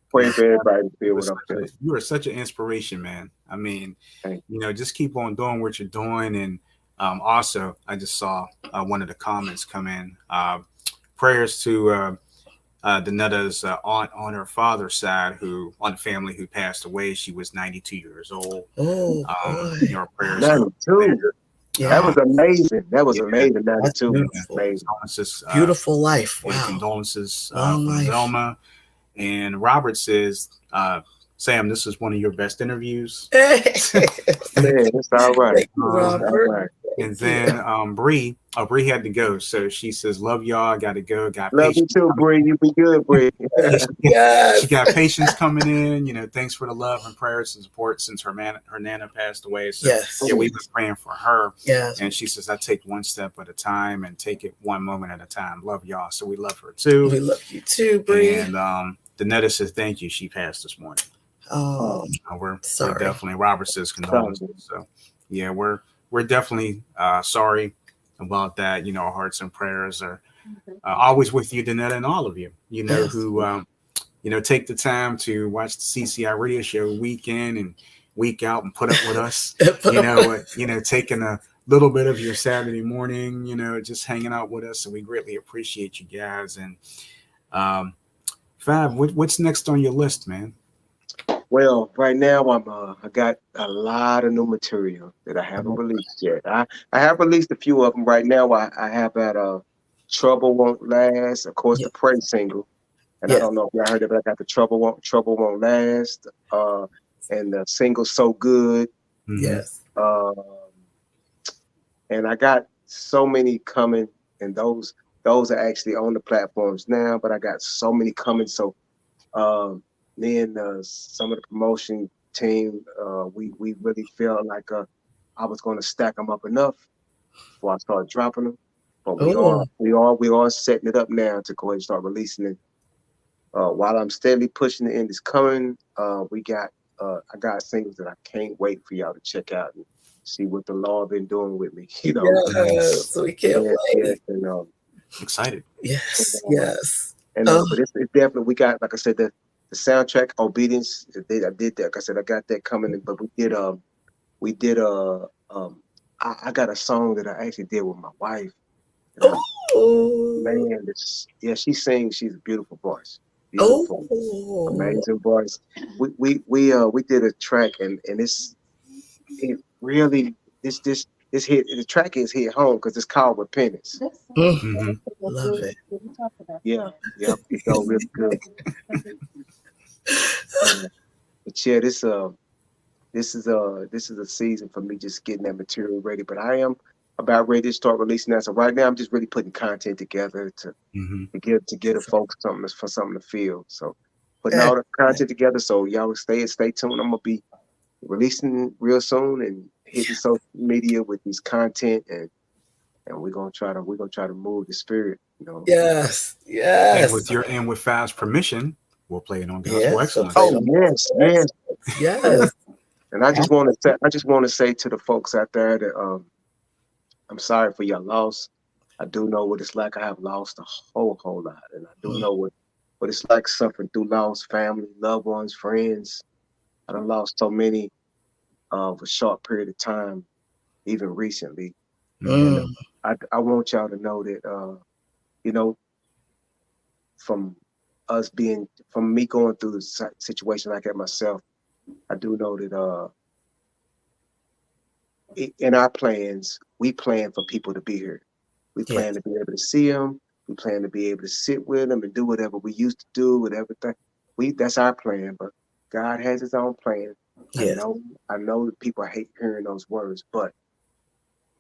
pray for everybody to feel what I'm feeling. You are such an inspiration, man. I mean, you know, just keep on doing what you're doing. And also, I just saw one of the comments come in. Prayers to Danetta's aunt on her father's side, who on the family who passed away. She was 92 years old. Oh, boy. Your prayers. 92. Yeah. That was amazing. That was amazing. 92. Amazing. Condolences, Beautiful life. yeah, Wow. condolences Long from life. Zelma. And Robert says, Sam, this is one of your best interviews. Man, it's all right. Thank you, Robert. All right. And then Bree had to go. So she says, love y'all. I got to go. Got Love you patience. too, Bree. You be good, Bree. Yes. She got patience coming in. You know, thanks for the love and prayers and support since her nana passed away. So Yes. yeah, we've been praying for her. Yes. And she says, I take one step at a time and take it one moment at a time. Love y'all. So we love her too. We love you too, Bree. And Danetta says, thank you. She passed this morning. Oh, we're sorry. definitely, Robert says condolences. So yeah, we're definitely sorry about that. You know, our hearts and prayers are always with you, Danetta, and all of you, you know, Yes. who, you know, take the time to watch the CCI radio show week in and week out and put up with us, you know, taking a little bit of your Saturday morning, you know, just hanging out with us. And we greatly appreciate you guys. And Fab, what's next on your list, man? Well, right now I got a lot of new material that I haven't released yet. I have released a few of them. Right now I have that Trouble Won't Last, of course, the Pray single. And I don't know if y'all heard it, but I got the Trouble Won't Last, and the single So Good. Yes. And I got so many coming, and those are actually on the platforms now, but I got so many coming. So me and some of the promotion team, we really felt like I was going to stack them up enough before I started dropping them. But we are setting it up now to go ahead and start releasing it. While I'm steadily pushing it in this coming, I got singles that I can't wait for y'all to check out and see what the Lord been doing with me. You know, so we can't wait. And, excited. Yes. And but it's definitely, we got, like I said, the soundtrack Obedience. I did that. Like I said, I got that coming in. But I got a song that I actually did with my wife. Man, she sings. She's a beautiful voice. Beautiful, amazing voice. We did a track, and it really this hit, the track is hit home because it's called Repentance. Mm-hmm. Love it. Yeah, it's all really good. But yeah, this is a season for me just getting that material ready. But I am about ready to start releasing that. So right now I'm just really putting content together to get the folks something to feel. So putting all the content together. So y'all stay tuned. I'm gonna be releasing real soon and hitting social media with this content, and we're gonna try to move the spirit. You know. Yes. And with Fab's permission, we'll play it on Gospel Excellence. Oh yes. And I just want to say to the folks out there that I'm sorry for your loss. I do know what it's like. I have lost a whole lot, and I do know what it's like suffering through loss, family, loved ones, friends. I done lost so many of a short period of time, even recently. And I want y'all to know that you know, from me going through the situation like that myself, I do know that in our plans, we plan for people to be here. We plan to be able to see them. We plan to be able to sit with them and do whatever we used to do with everything. That's our plan, but God has his own plan. Yes. I know that people hate hearing those words, but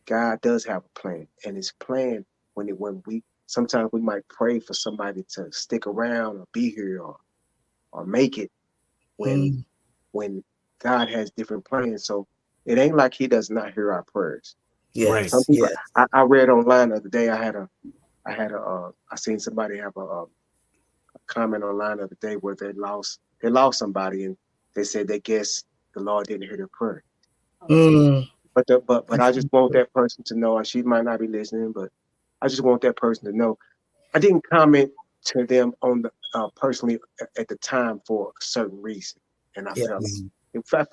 God does have a plan, and his plan when we sometimes we might pray for somebody to stick around or be here or make it when God has different plans. So it ain't like he does not hear our prayers. Yes. Some people, I read online the other day, I had I seen somebody have a comment online the other day where they lost somebody, and they said they guess the Lord didn't hear their prayer. Mm. But I just want that person to know, and she might not be listening, but I just want that person to know I didn't comment to them on the personally at the time for a certain reason, and I felt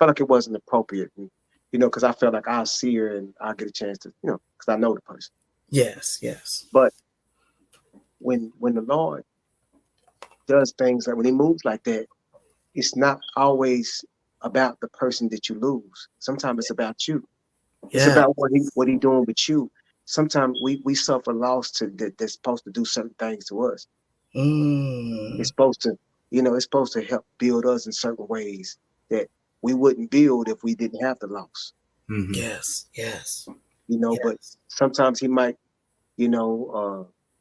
like it wasn't appropriate, and, because I felt like I'll see her and I'll get a chance to, because I know the person. Yes, yes. But when the Lord does things, like when He moves like that, it's not always about the person that you lose. Sometimes it's about you. It's about what he doing with you. Sometimes we suffer loss that's supposed to do certain things to us. It's supposed to, it's supposed to help build us in certain ways that we wouldn't build if we didn't have the loss. Mm-hmm. Yes, yes. But sometimes He might,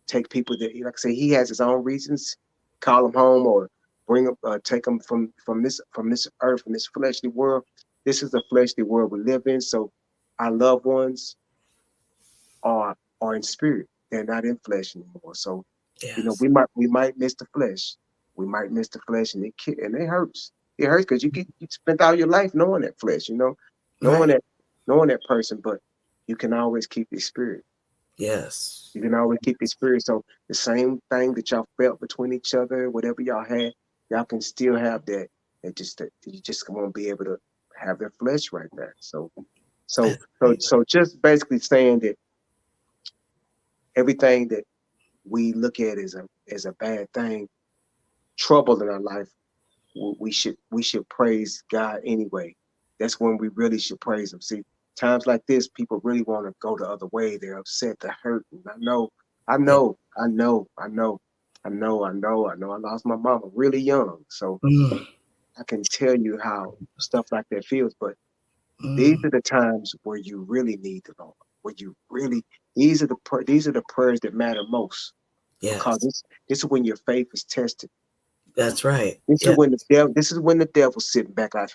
take people that, like I say, He has His own reasons, call them home or bring them, take them from this earth, from this fleshly world. This is the fleshly world we live in. So our loved ones are in spirit. They're not in flesh anymore. So, we might miss the flesh. We might miss the flesh, and it hurts. It hurts because you spent all your life knowing that flesh, knowing that person, but you can always keep your spirit. Yes. You can always keep your spirit. So the same thing that y'all felt between each other, whatever y'all had, y'all can still have that. That you just won't be able to have that flesh right there. So just basically saying that everything that we look at as a bad thing, trouble in our life, we should praise God anyway. That's when we really should praise Him. See, times like this, people really want to go the other way. They're upset, they're hurt. And I know. I lost my mama really young, so I can tell you how stuff like that feels. But these are the times where you really need the Lord. These are the prayers that matter most. Yes. Because this is when your faith is tested. That's right. This is when the devil's sitting back like,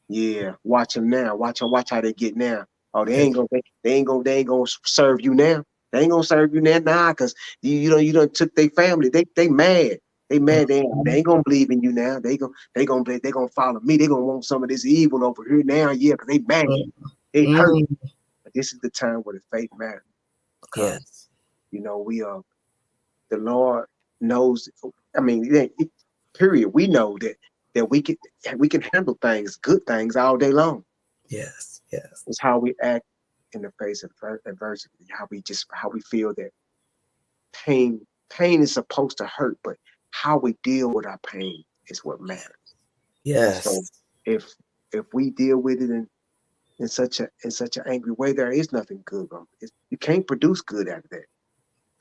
yeah, watch him now. Watch how they get now. Oh, they ain't gonna serve you now. They ain't gonna serve you now, because you done took their family. They mad. They mad. They ain't gonna believe in you now. They gonna follow me. They gonna want some of this evil over here now. Yeah, because they mad. They hurt. But this is the time where the faith matters. Because the Lord knows. I mean, period. We know that we can handle things, good things, all day long. Yes, yes. It's how we act in the face of adversity. How we feel that pain is supposed to hurt, but how we deal with our pain is what matters. Yes. So if we deal with it in such an angry way, there is nothing good on it. You can't produce good out of that.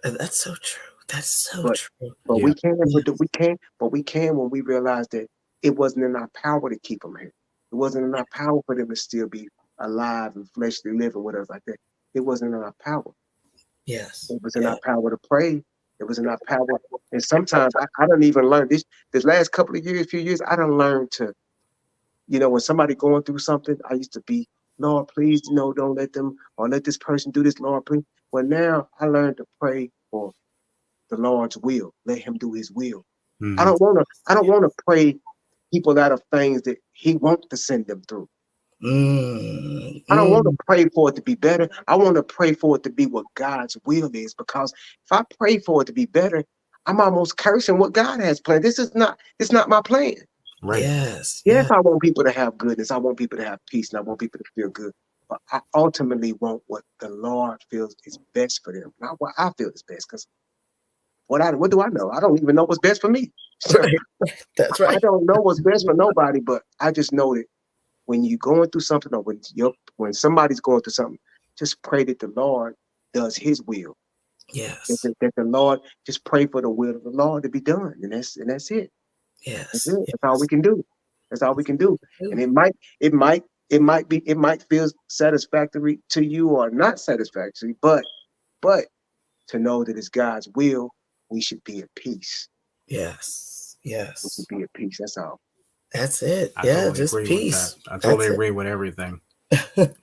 And that's so true. That's so true. But we can when we realize that it wasn't in our power to keep them here. It wasn't in our power for them to still be alive and fleshly living with us like that. It wasn't in our power. Yes. It was in our power to pray. It was in our power. And sometimes I don't even learn this last couple of years, few years, I don't learn to, when somebody going through something, I used to be, Lord, please, don't let them, or let this person do this, Lord, please. Well, now I learned to pray for the Lord's will. Let Him do His will. Mm-hmm. I don't want to pray people out of things that He wants to send them through. I don't want to pray for it to be better. I want to pray for it to be what God's will is, because if I pray for it to be better, I'm almost cursing what God has planned. It's not my plan. Right. Yes. Yes, I want people to have goodness. I want people to have peace, and I want people to feel good. But I ultimately want what the Lord feels is best for them, not what I feel is best. Because what do I know? I don't even know what's best for me. Right. That's right. I don't know what's best for nobody, but I just know that when you're going through something, or when somebody's going through something, just pray that the Lord does His will. Yes. That the Lord, just pray for the will of the Lord to be done, and that's it. Yes. That's it. That's all we can do. That's all we can do. And it might feel satisfactory to you or not satisfactory, but to know that it's God's will, we should be at peace. Yes. Yes. We should be at peace. That's all. That's it. I totally just agree peace. With that. I totally agree with everything.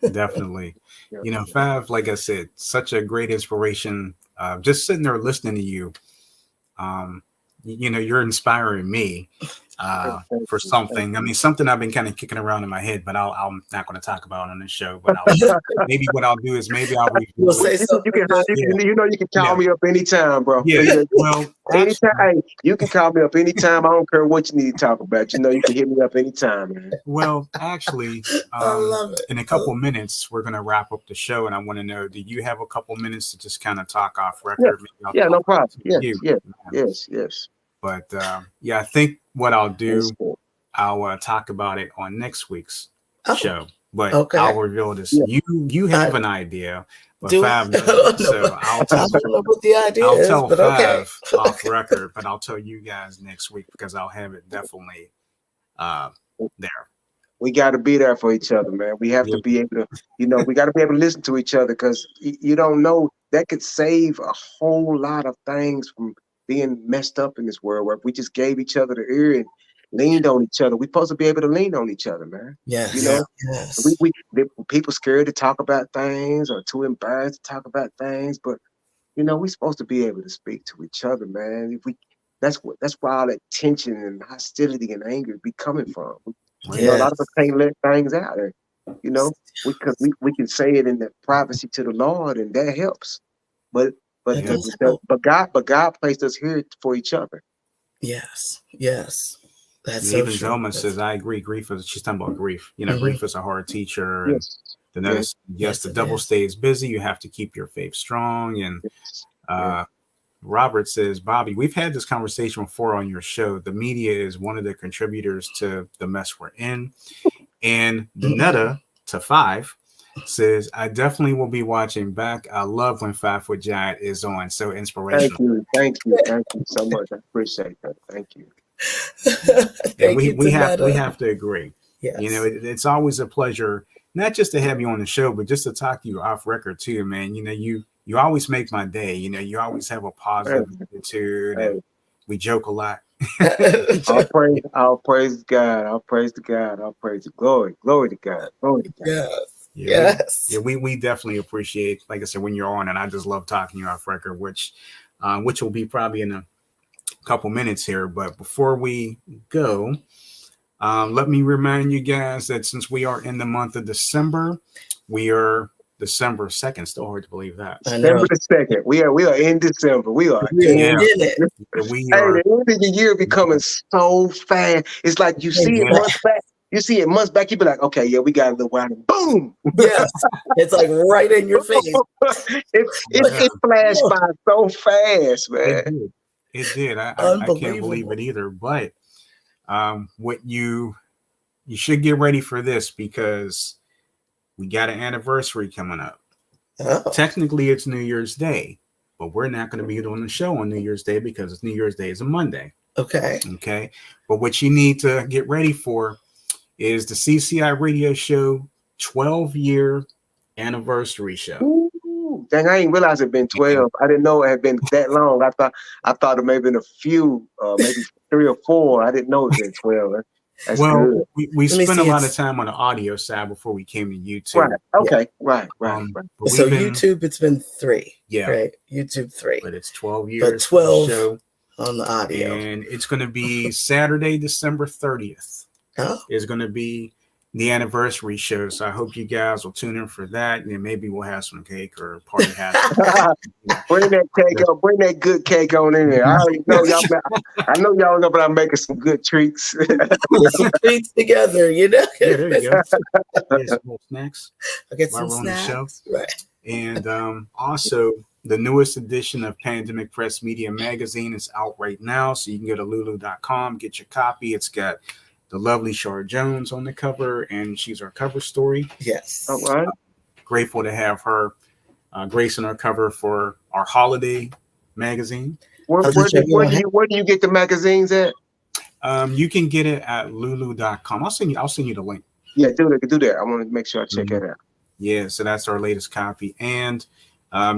Definitely. Fav, like I said, such a great inspiration just sitting there listening to you, you're inspiring me for something. I mean, something I've been kind of kicking around in my head, but I'm not going to talk about on this show. But maybe what I'll do is maybe I'll review it. You can call me up anytime, bro. Yeah. Well, anytime. Hey, you can call me up anytime. I don't care what you need to talk about. You can hit me up anytime, man. Well, actually, I love it. In a couple minutes, we're going to wrap up the show, and I want to know: do you have a couple minutes to just kind of talk off record? Yeah, no problem. Yes. But I think what I'll do, I'll talk about it on next week's show. But I'll reveal this. Yeah. You have an idea, but Fav doesn't. So I'll tell Fav off record, but I'll tell you guys next week because I'll have it definitely there. We got to be there for each other, man. We have to be able to, we got to be able to listen to each other because you don't know, that could save a whole lot of things from being messed up in this world where if we just gave each other the ear and leaned on each other. We're supposed to be able to lean on each other, man. Yes. Yes. People scared to talk about things or too embarrassed to talk about things, but we're supposed to be able to speak to each other, man. That's where all that tension and hostility and anger be coming from. A lot of us can't let things out there. We can say it in the privacy to the Lord, and that helps. But God placed us here for each other. Yes. That's even Zelma says, I agree. She's talking about grief. Grief is a hard teacher. And the devil stays busy. You have to keep your faith strong. And Robert says, Bobby, we've had this conversation before on your show. The media is one of the contributors to the mess we're in. And Danetta to 5 says, I definitely will be watching back. I love when 5 Foot Giant is on. So inspirational. Thank you so much. I appreciate that. Thank you. And we have to agree. Yes. It's always a pleasure, not just to have you on the show, but just to talk to you off record too, man. You always make my day. You always have a positive attitude, and we joke a lot. I'll praise God. I'll praise the God. I'll praise the glory to God. Glory to God. Yes. We definitely appreciate, like I said, when you're on, and I just love talking to you off record, which will be probably in a couple minutes here. But before we go, let me remind you guys that since we are in the month of December, we are December 2nd. Still hard to believe that. December the 2nd. We are in December. We are in it. The end of the year becoming so fast. It's like you see it months back. You see it months back. You be like, okay, we got a little while. Boom. Yes. It's like right in your face. It flashed by so fast, man. It did. I can't believe it either. But what you should get ready for this because we got an anniversary coming up. Oh. Technically, it's New Year's Day, but we're not going to be doing the show on New Year's Day because New Year's Day is a Monday. Okay. But what you need to get ready for is the CCI radio show 12-year anniversary show. Ooh, dang, I didn't realize it'd been 12. I didn't know it had been that long. I thought it may have been a few, maybe 3 or 4. I didn't know it had been 12. That's good. we spent a lot of time on the audio side before we came to YouTube. Right. Okay. Right. So YouTube, it's been 3. Yeah. Right. YouTube 3. But it's 12 years. But 12 show on the audio. And it's going to be Saturday, December 30th. Is going to be the anniversary show. So I hope you guys will tune in for that. And maybe we'll have some cake or party hat. Bring that cake on. Bring that good cake on in there. I already know y'all. I know y'all know, but I'm making some good treats. Some treats together, Yeah, there you go. Get some little snacks. I'll get some snacks. Right. And also, the newest edition of Pandemic Press Media Magazine is out right now. So you can go to lulu.com, get your copy. It's got the lovely Shar Jones on the cover, and she's our cover story. Yes. All right. Grateful to have her gracing our cover for our holiday magazine. Where do you get the magazines at? You can get it at lulu.com. I'll send you the link. Yeah, do that. I want to make sure I check that out. Yeah, so that's our latest copy. And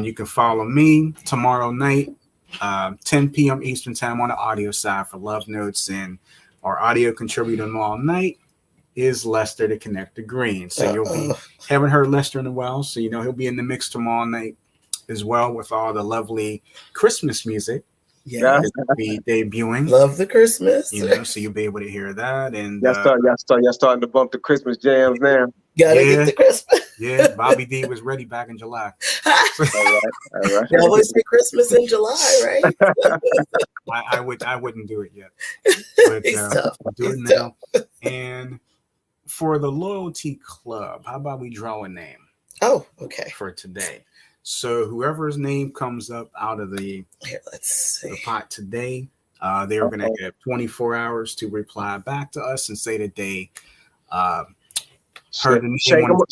you can follow me tomorrow night, 10 p.m. Eastern time on the audio side for Love Notes, and our audio contributor all night is Lester the Connector Green. So you'll be haven't heard Lester in a while, so he'll be in the mix tomorrow night. as well with all the lovely Christmas music. Yeah, be debuting. Love the Christmas. So you'll be able to hear that. And y'all starting to bump the Christmas jams now. Gotta get the Christmas. Yeah, Bobby D was ready back in July. All right. They always say Christmas in July, right? I wouldn't do it yet, but I'll do it now. And for the Loyalty Club, how about we draw a name? Oh, okay. For today. So whoever's name comes up out of the pot today, they're going to have 24 hours to reply back to us and say that they heard the name.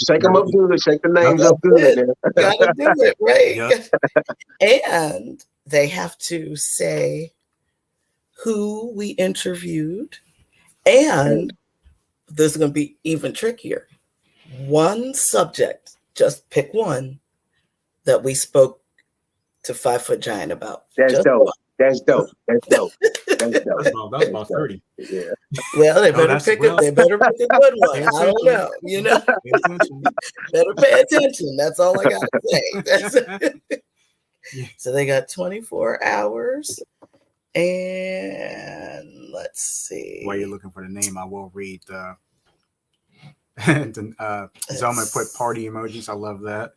Shake them up good. Shake the names up good. Gotta do it, right? Yep. And they have to say who we interviewed, and this is going to be even trickier. One subject, just pick one that we spoke to 5 Foot Giant about. That's dope. That's dope. That's about 30. Yeah. Well, they better pick a good one. I don't know. Better pay attention. That's all I got to say. So they got 24 hours. And let's see. While you're looking for the name, I will read Zelma put party emojis. I love that.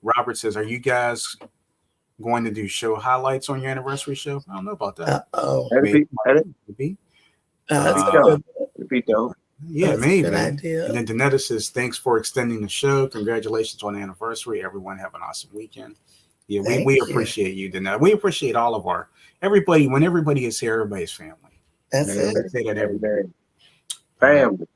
Robert says, are you guys going to do show highlights on your anniversary show? I don't know about that. Maybe. That'd be dope. Yeah, that's maybe. A good idea. And then Danetta says, thanks for extending the show. Congratulations on the anniversary. Everyone have an awesome weekend. Yeah, we appreciate you, Danetta. We appreciate all of everybody. When everybody is here, everybody's family. That's it. We say that every day. Family.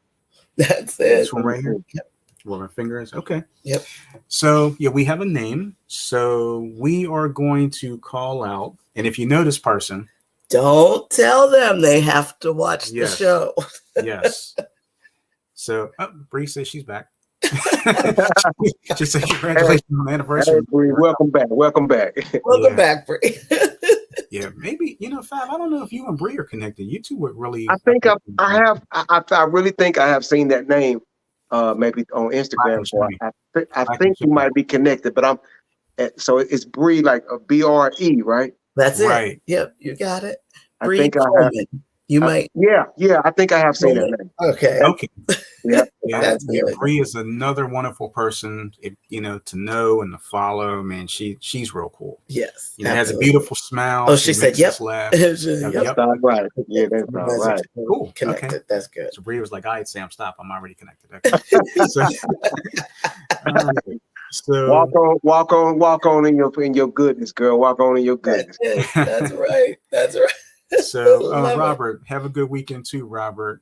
That's it. This one right here. Yep. Where my finger is. Okay. Yep. So we have a name. So we are going to call out. And if you know this person, don't tell them they have to watch the show. Yes. So Bree says she's back. She said congratulations on the anniversary. Hey, Bree, welcome back. Welcome back, Bree. Yeah, maybe Fab. I don't know if you and Bree are connected. You two would really. I think I really think I have seen that name, maybe on Instagram. I think you might be connected, but so it's Bree, like a BRE, right? That's it. Right. Yep, you got it. Bree I think Coleman. I have. You might. Yeah. I think I have seen that name. Okay. Yeah. That's good. Bree is another wonderful person, to know and to follow. Man, she's real cool. Yes. Has a beautiful smile. Oh, she said, "Yep." That's all right. Yeah, that's all right. Cool. Connected. Okay. That's good. So Bree was like, "All right, Sam, stop. I'm already connected." Okay. So walk on in your goodness, girl. Walk on in your goodness. That's right. That's right. So Robert, have a good weekend too, Robert.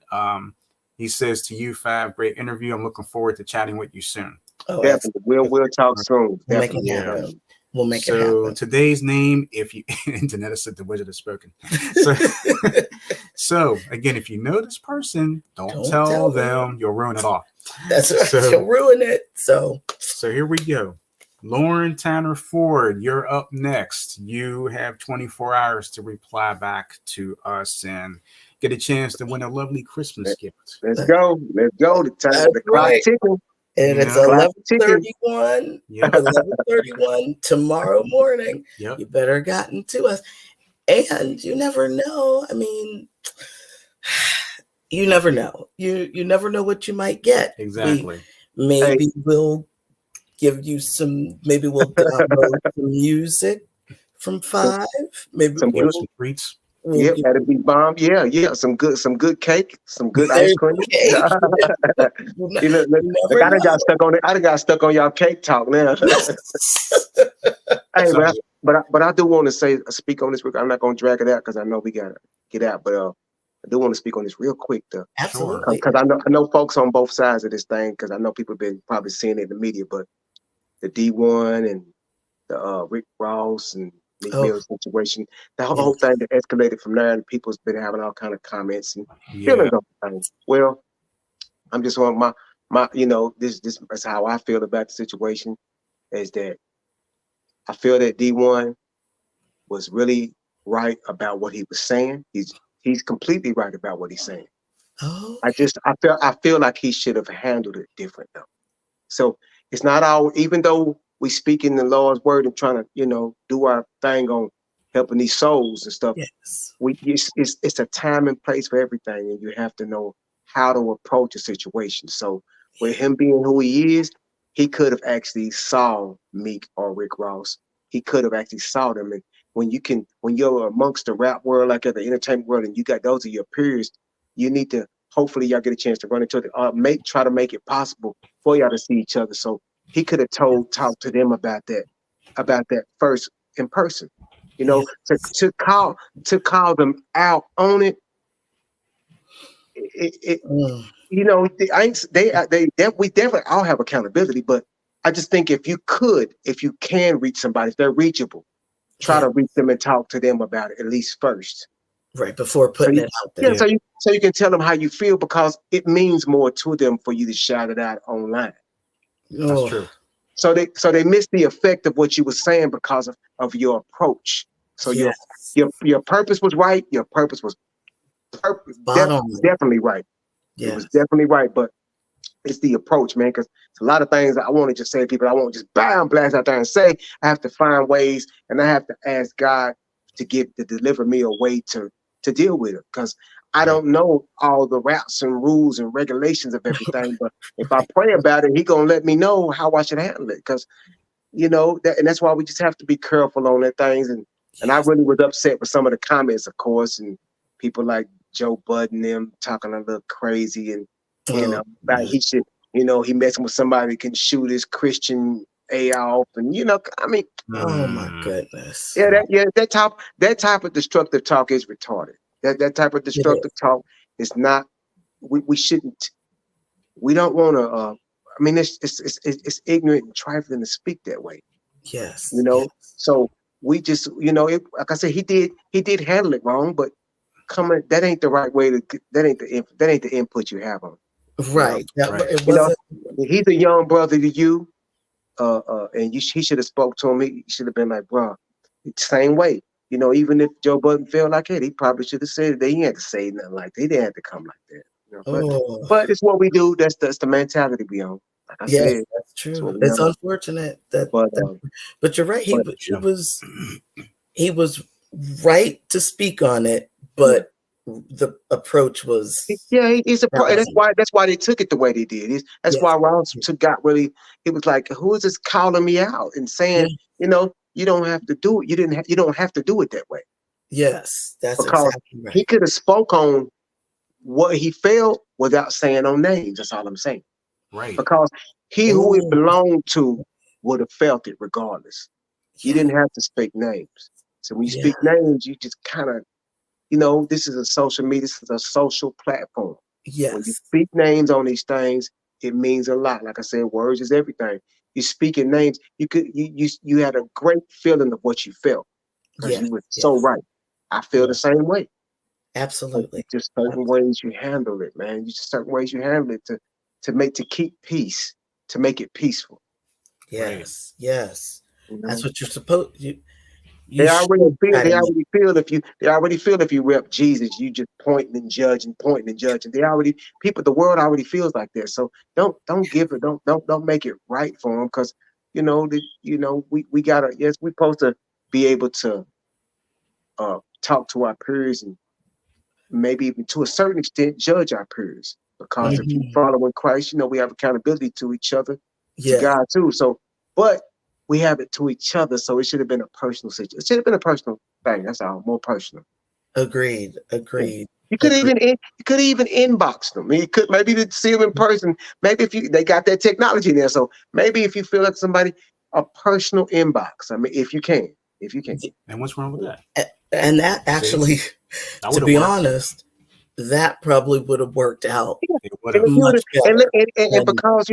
He says to you, Fab, great interview. I'm looking forward to chatting with you soon. Oh, definitely. We'll talk soon. We'll make it happen. So today's name, if you Janetta said the wizard has spoken. So again, if you know this person, don't tell them. You'll ruin it all. That's right. You'll ruin it. So here we go. Lauren Tanner Ford, you're up next. You have 24 hours to reply back to us and get a chance to win a lovely Christmas gift. Let's go. The clock ticking. And it's 11:31. Yeah. 11:31 tomorrow morning. Yep. You better have gotten to us. And you never know. I mean, you never know. You never know what you might get. Exactly. Maybe we'll give you maybe we'll download some music from 5. Maybe some treats. Yeah, that'd be bomb. Yeah. Some good cake, some good ice cream. I got stuck on y'all cake talk now. Hey, but I do want to speak on this. I'm not going to drag it out because I know we got to get out. But I do want to speak on this real quick, though. Absolutely. Because I know folks on both sides of this thing. Because I know people have been probably seeing it in the media, but the D1 and the Rick Ross and Nick Mills situation, the whole thing that escalated from there, and people's been having all kind of comments and feelings on things. Well, I'm just on my this is how I feel about the situation, is that I feel that D1 was really right about what he was saying. He's completely right about what he's saying. Oh. I feel like he should have handled it different though. So it's not all, even though we speaking the Lord's word and trying to, do our thing on helping these souls and stuff. Yes. It's a time and place for everything, and you have to know how to approach a situation. So with him being who he is, he could have actually saw Meek or Rick Ross. He could have actually saw them. And when you're amongst the rap world, like at the entertainment world, and you got those of your peers, you need to, hopefully y'all get a chance to run into it, try to make it possible for y'all to see each other. So he could have talked to them about that first in person. To call them out on it. We definitely all have accountability, but I just think if you can reach somebody, if they're reachable, try to reach them and talk to them about it at least first. Right, before putting it out there. Yeah, so you can tell them how you feel, because it means more to them for you to shout it out online. That's true. So they missed the effect of what you were saying because of your approach. So your purpose was right. Your purpose was definitely right. It was definitely right, but it's the approach, man, because it's a lot of things I want to just say to people. I won't just blast out there and say. I have to find ways, and I have to ask God to deliver me a way to deal with it, because I don't know all the routes and rules and regulations of everything. But if I pray about it, He gonna let me know how I should handle it, because and that's why we just have to be careful on that things. And I really was upset with some of the comments, of course, and people like Joe Budden them talking a little crazy and about he should, he messing with somebody that can shoot his Christian A off, and I mean, oh my goodness. That type of destructive talk is retarded. That type of destructive talk is not. We shouldn't. We don't want to. I mean, it's ignorant and trifling to speak that way. Yes. So we just, like I said, he did handle it wrong, but that ain't the right way that ain't the input you have on. Right. It wasn't. He's a young brother to you, and he should have spoke to him. He should have been like, bro, same way. Even if Joe Budden felt like it, he probably should have said it. He had to say nothing like that. He didn't have to come like that. But it's what we do. That's the mentality we own. Like I said, that's true. It's unfortunate but you're right. He was right to speak on it, but the approach was that's why they took it the way they did. That's why Ross got really. It was like, who is this calling me out and saying, you don't have to do it. You don't have to do it that way. Yes, that's because exactly right. He could have spoke on what he felt without saying no names. That's all I'm saying. Right. Because he who it belonged to would have felt it regardless. You didn't have to speak names. So when you speak names, you just kind of, this is a social media, this is a social platform. Yes. When you speak names on these things, it means a lot. Like I said, words is everything. You speaking names, you had a great feeling of what you felt. Because you were so right. I feel the same way. Absolutely. Just certain ways you handle it, man. Just certain ways you handle it to keep peace, to make it peaceful. Yes, yes. That's what you're supposed to. They already feel if you rep Jesus, you just pointing and judging. The world already feels like that. So don't give it, don't make it right for them, because we gotta, we're supposed to be able to talk to our peers and maybe even to a certain extent judge our peers, because if you follow in Christ, we have accountability to each other, to God too. So, but we have it to each other, so it should have been a personal situation. It should have been a personal thing. That's all, more personal. Agreed. You could even inbox them. You could maybe see them in person. Maybe they got that technology there. So maybe if you feel like somebody, a personal inbox. I mean, if you can. And what's wrong with that? And that actually, to be honest, that probably would have worked out. And because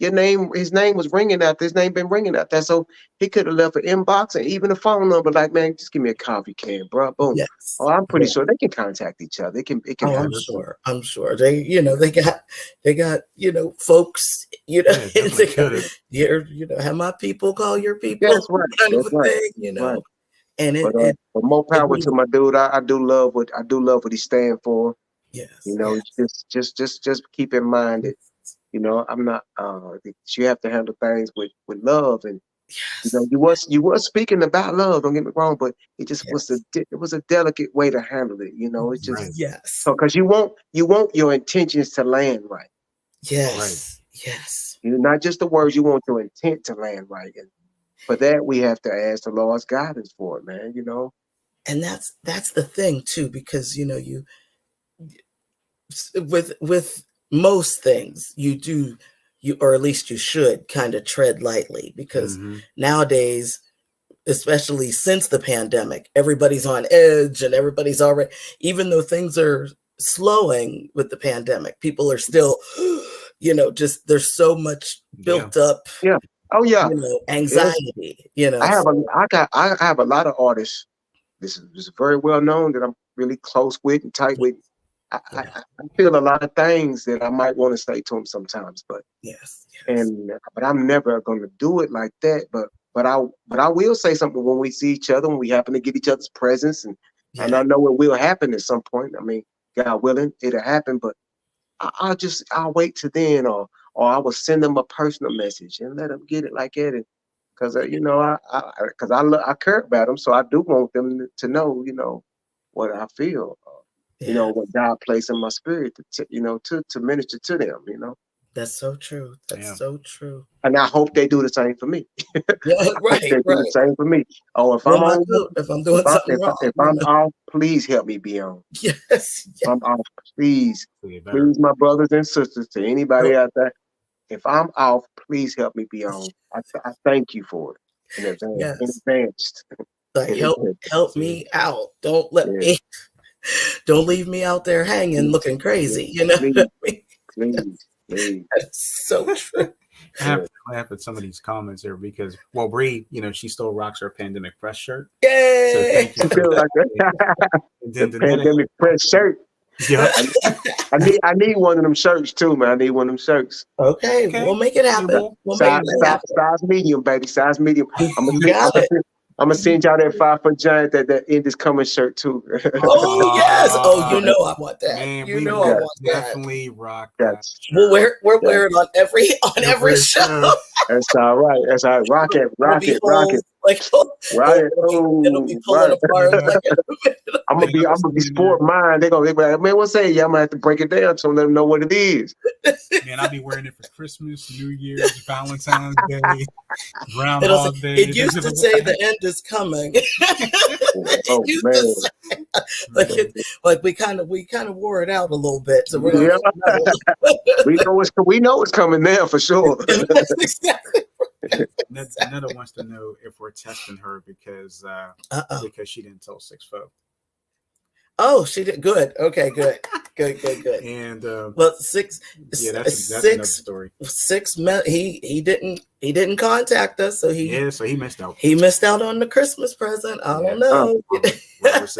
his name was ringing out. His name been ringing out there, so he could have left an inbox and even a phone number. Like, man, just give me a call if you can, bro. Boom. Yes. Oh, I'm pretty sure they can contact each other. It can. I'm sure. They, they got, folks. Have my people call your people. That's right. Kind of a thing, Right. And but more power to my dude. I do love what he stand for. Yes. Just keep in mind that I'm not. You have to handle things with love, and You know, you was speaking about love. Don't get me wrong, but it just was a delicate way to handle it. You know, it just so because you want your intentions to land right. Yes. Yes. You know, not just the words. You want your intent to land right, and for that we have to ask the Lord's guidance for it, man. You know, and that's the thing too, because you know you with most things you or at least you should kind of tread lightly, because nowadays, especially since the pandemic, everybody's on edge and everybody's already, even though things are slowing with the pandemic, people are still, you know, just there's so much built up. Yeah. Oh yeah. You know, anxiety. You know, I have a lot of artists. This is very well known that I'm really close with and tight with. I feel a lot of things that I might want to say to them sometimes, but but I'm never going to do it like that. But I will say something when we see each other, when we happen to get each other's presence, and I know it will happen at some point. I mean, God willing, it'll happen. But I'll wait till then, or I will send them a personal message and let them get it like that. Because you know, I care about them, so I do want them to know, you know, what I feel. You know, what God placed in my spirit to minister to them, you know. That's so true. That's so true. And I hope they do the same for me. Right. They do the same for me. Oh, if I'm doing something wrong, if I'm off, please help me be on. Yes. If I'm off, please, my brothers and sisters, to anybody out there, if I'm off, please help me be on. I thank you for it in advance. Like help me out. Don't let me. Don't leave me out there hanging, looking crazy. You know, please. That's so true. I have to laugh at some of these comments here because, well, Bree, you know, she still rocks her pandemic press shirt. Yay! So thank you. Feel like that. The pandemic press shirt. Yeah. I need one of them shirts too, man. I need one of them shirts. Okay. We'll make it happen. Size medium, baby. Size medium. I'm gonna send y'all that 5-foot giant that end is coming shirt too. Oh yes! Oh, you know I want that. Man, you know I want that. Definitely rock that. We'll wear it on every show. That's all right. That's all right. Rock it. Like it'll be pulling apart. I'm gonna be sport mind. They be like, man, what's that? Yeah, I'm gonna have to break it down so let them know what it is. Man, I'll be wearing it for Christmas, New Year's, Valentine's Day, Groundhog Day. It used to say the end is coming. Like we kind of wore it out a little bit. So we're we know it's coming there for sure. Exactly. Netta wants to know if we're testing her because she didn't tell 6 foot. Oh, she did good. Okay, good. And well, six. Yeah, that's another story. 6 men. He didn't contact us, so he missed out. He missed out on the Christmas present. I don't know.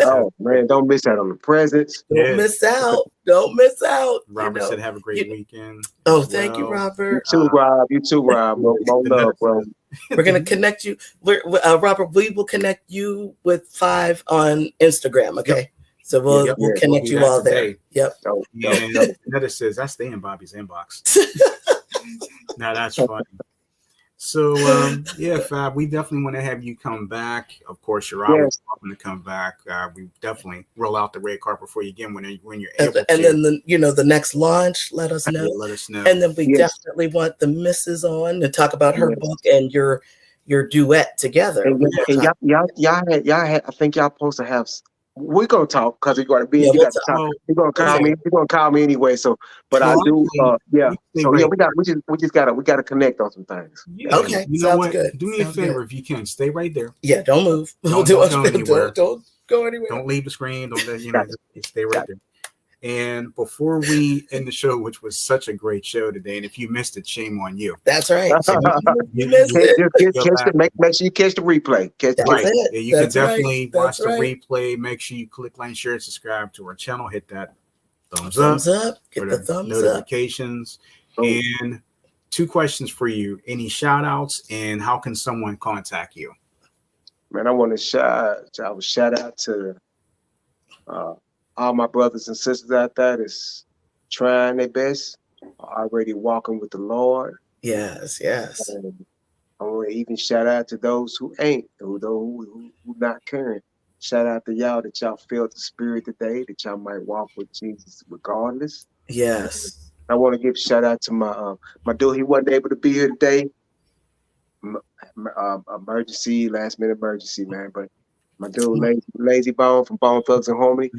Oh man, don't miss out on the presents. Don't miss out. Don't miss out. Robert said, "Have a great weekend." Oh, thank you, Robert. You too, Rob. More love, bro. We're gonna connect you, Robert. We will connect you with 5 on Instagram. Okay. Yep. So we'll connect you all there. Yep. And Netta says, "I stay in Bobby's inbox." Now that's funny. So Fab, we definitely want to have you come back. Of course, you're always welcome to come back. We definitely roll out the red carpet for you again when you're able to. And then the next launch, let us know. Let us know. And then we definitely want the missus on to talk about her book and your duet together. And y'all had, I think y'all supposed to have. We're gonna talk because we're gonna be. You got to talk. You're gonna call me. You're gonna call me anyway. So, but I do. So we just gotta connect on some things. Yeah. Okay. You know what? Good. Do me a favor if you can. Stay right there. Yeah. Don't move. Don't go anywhere. Don't go anywhere. Don't leave the screen. Don't just stay right there. And before we end the show, which was such a great show today, and if you missed it, shame on you. That's right. You missed it. Make sure you catch the replay. Yeah, you can definitely watch the replay. Make sure you click, like, share, and subscribe to our channel. Hit that thumbs up. Get the thumbs notifications. Up. And 2 questions for you. Any shout outs and how can someone contact you? Man, I want to shout out to all my brothers and sisters out there that's trying their best, already walking with the Lord. Yes. I want to even shout out to those who ain't, who not caring. Shout out to y'all that y'all felt the spirit today, that y'all might walk with Jesus regardless. Yes. I want to give a shout out to my dude. He wasn't able to be here today. Emergency, last minute emergency, man. But my dude, Lazy Bone from Bone Thugs and Harmony,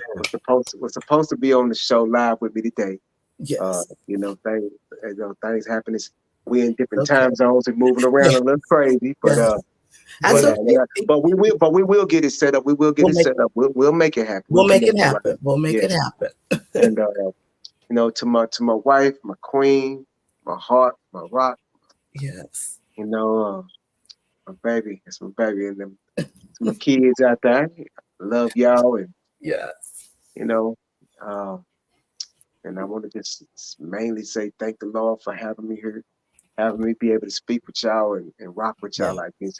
was supposed to be on the show live with me today. Yes. Things happen. We in different time zones and moving around a little crazy, but but we will get it set up. We will get it set up. We'll make it happen. We'll make it happen. We'll make it happen. And to my wife, my queen, my heart, my rock. Yes. My baby. That's my baby, and them to my kids out there. I love y'all, and yes. And I want to just mainly say thank the Lord for having me here, having me be able to speak with y'all and rock with y'all like this.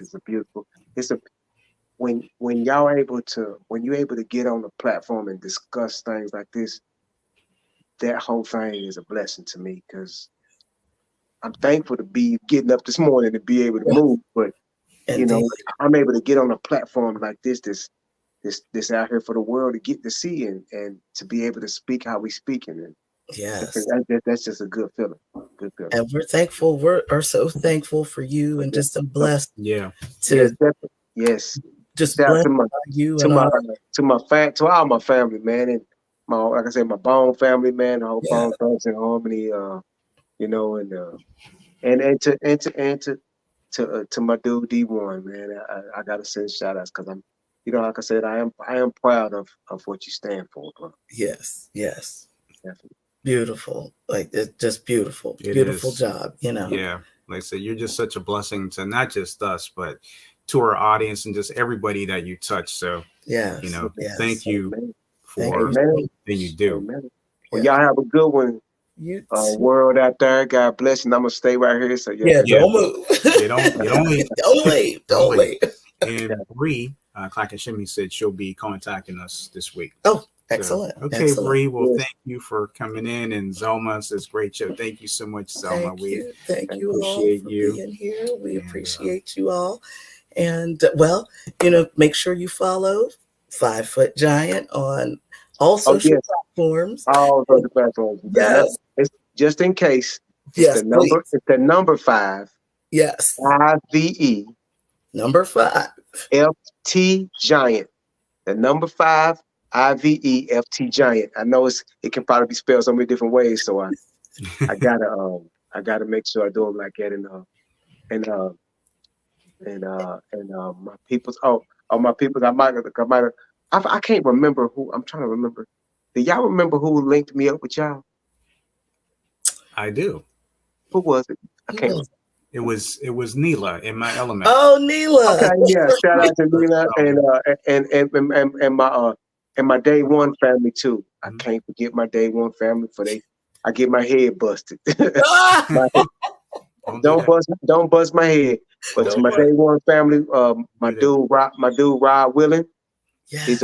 When you're able to get on the platform and discuss things like this, that whole thing is a blessing to me, because I'm thankful to be getting up this morning to be able to move, but I'm able to get on a platform like this out here for the world to get to see and to be able to speak how we speaking. And that's just a good feeling. Good feeling. And we're thankful. We're so thankful for you, and just so blessed. Yes. Just blessed by you to all my family, man, and like I said, my Bone family, man, the whole Bone Thugs and Harmony, to my dude D1, man. I gotta send shout outs, because I'm, like I said, I am proud of what you stand for, bro. Yes. Definitely. Beautiful. Like, it's just beautiful. Beautiful job, Yeah. Like I said, you're just such a blessing to not just us, but to our audience and just everybody that you touch. So thank you for everything you do. Amen. Well, y'all have a good one. World out there. God bless you. I'm gonna stay right here. So don't move. Don't leave. And Bree, Clack and Shimmy said she'll be contacting us this week. Oh, excellent. So, okay, Bree. Well, thank you for coming in, and Zelma says great show. Thank you so much, Zelma. Thank you all for being here. We appreciate you all. And make sure you follow 5 Foot Giant on all social platforms. All social platforms. Yes. It's just in case. It's the number 5. Yes. IVE. Number 5. FT Giant. The number 5 IVE FT Giant. I know it can probably be spelled so many different ways, so I gotta make sure I do them like that. And my people's my people's, I can't remember who. I'm trying to remember. Do y'all remember who linked me up with y'all? I do. Who was it? I can't remember. It was Neela in my element. Oh, Neela. Okay, yeah. Shout out to Neela and my day one family too. I can't forget my day one family, I get my head busted. Don't bust my head. But to my day one family, my dude Rob Willing. Yes. He's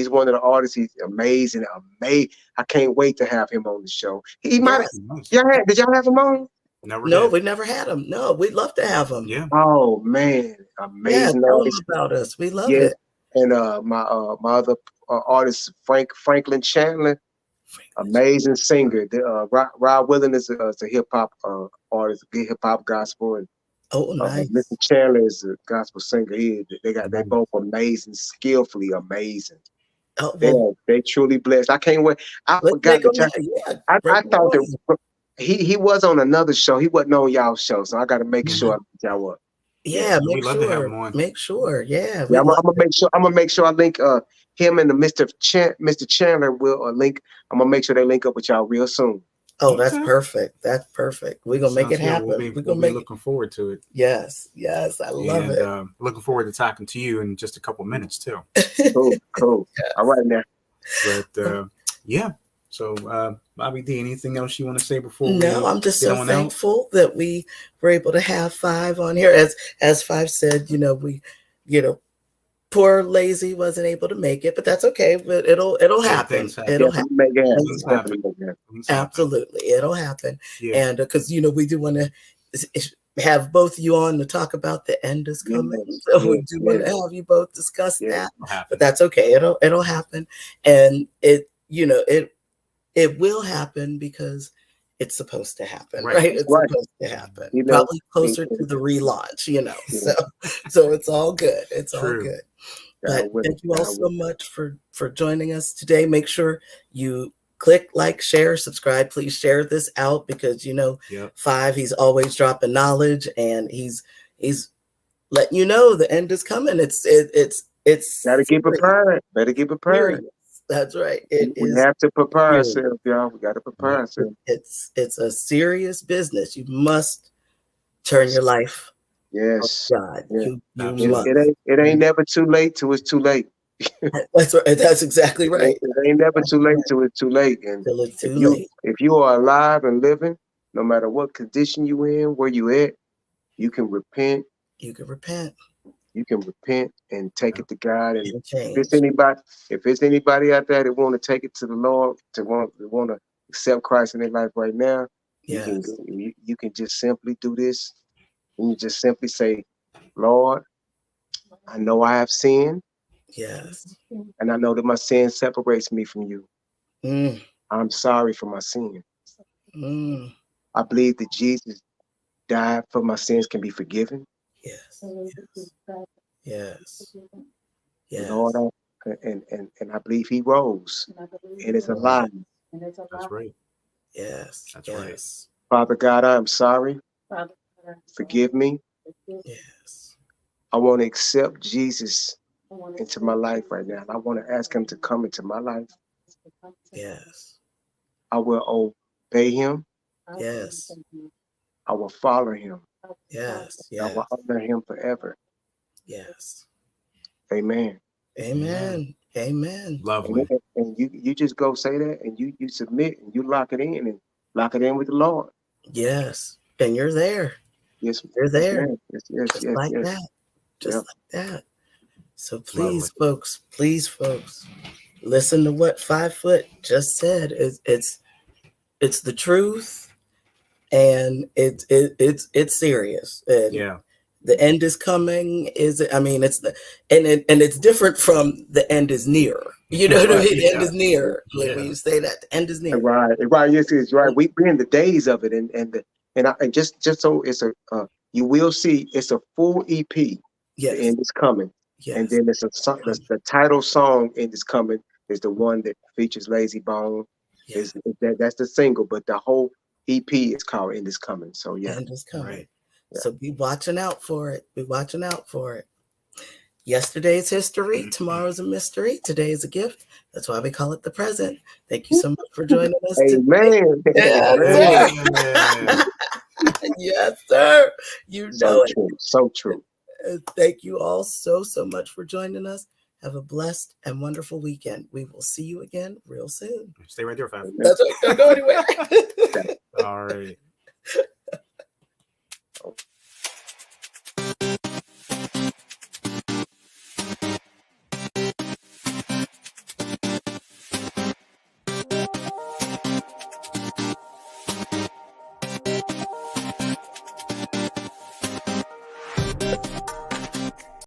one of the artists. He's amazing. I can't wait to have him on the show. He might. Did y'all have him on? We never had him. No, we'd love to have him. Yeah. Oh man, amazing. Tell him about us. We love it. And my other artist, Franklin Chandler, amazing singer. Rob Willing is a hip hop artist, good hip hop gospel, and nice. Mr. Chandler is a gospel singer. They both amazing, skillfully amazing. They truly blessed. I can't wait. I forgot to tell you. I thought that he was on another show. He wasn't on y'all's show, so I got to make sure I put y'all up. Yeah, make sure. To have him on. Make sure. Yeah, I'm gonna make sure. I'm gonna make sure I link him and the Mr. Chandler will link. I'm gonna make sure they link up with y'all real soon. Oh, that's perfect. That's perfect. We're gonna make it happen. We're gonna be looking forward to it. Yes, I love it. Looking forward to talking to you in just a couple minutes too. Cool. Yes. All right now. But So, Bobby D, anything else you want to say before? No, I'm just so thankful that we were able to have 5 on here. As 5 said, poor Lazy wasn't able to make it, but that's okay. But it'll happen. It'll happen. Absolutely, it'll happen. Yeah. And because we do want to have both of you on to talk about The End Is Coming. So we do want to have you both discuss that, but that's okay. It'll happen, and it will hapen because it's supposed to happen, right? It's supposed to happen. Probably closer to the relaunch, So it's all good. It's all good. But thank you all so much for joining us today. Make sure you click, like, share, subscribe. Please share this out because Five, he's always dropping knowledge, and he's letting you know the end is coming. It's gotta get prepared. Better get prepared. That's right. We have to prepare ourselves, y'all. We got to prepare ourselves. It's a serious business. You must turn your life. Yes. God, you must. It ain't never too late till it's too late. That's right. That's exactly right. It ain't never too late till it's too late. And if you are alive and living, no matter what condition you in, where you at, you can repent. You can repent. You can repent and take it to God. And if it's anybody out there that want to take it to the Lord, to want to accept Christ in their life right now, you can just simply do this. And you just simply say, Lord, I know I have sinned. Yes. And I know that my sin separates me from you. I'm sorry for my sin. I believe that Jesus died for my sins can be forgiven. Yes. Yes. Yes. Lord, and I believe he rose and is alive. That's right. Yes. That's right. Father God, I am sorry. Forgive me. Yes. I want to accept Jesus into my life right now. I want to ask him to come into my life. Yes. I will obey him. Yes. I will follow him. Yes. I will honor him forever. Yes. Amen. Amen. Amen. Lovely. And you just go say that, and you submit, and you lock it in with the Lord. Yes. And you're there. Yes. You're there. Yes. Just like that. Just like that. So please, folks, listen to what 5 Foot just said. It's the truth, and it's serious. And the end is coming. It's different from the end is near. You know what I mean? The end is near. Like when you say that, the end is near. Right. Yes, it's right. We're in the days of it, and just so it's you will see it's a full EP. Yes. The end is coming. Yes. And then it's the title song "End Is Coming" is the one that features Lazy Bone. That's the single, but the whole EP is called "End Is Coming." So End is coming. Right. So be watching out for it. Be watching out for it. Yesterday's history, tomorrow's a mystery, today is a gift. That's why we call it the present. Thank you so much for joining us today. Amen. Yes, yes, sir. You know it. So true. Thank you all so much for joining us. Have a blessed and wonderful weekend. We will see you again real soon. Stay right there, Five. That's right. Don't go anywhere. All right.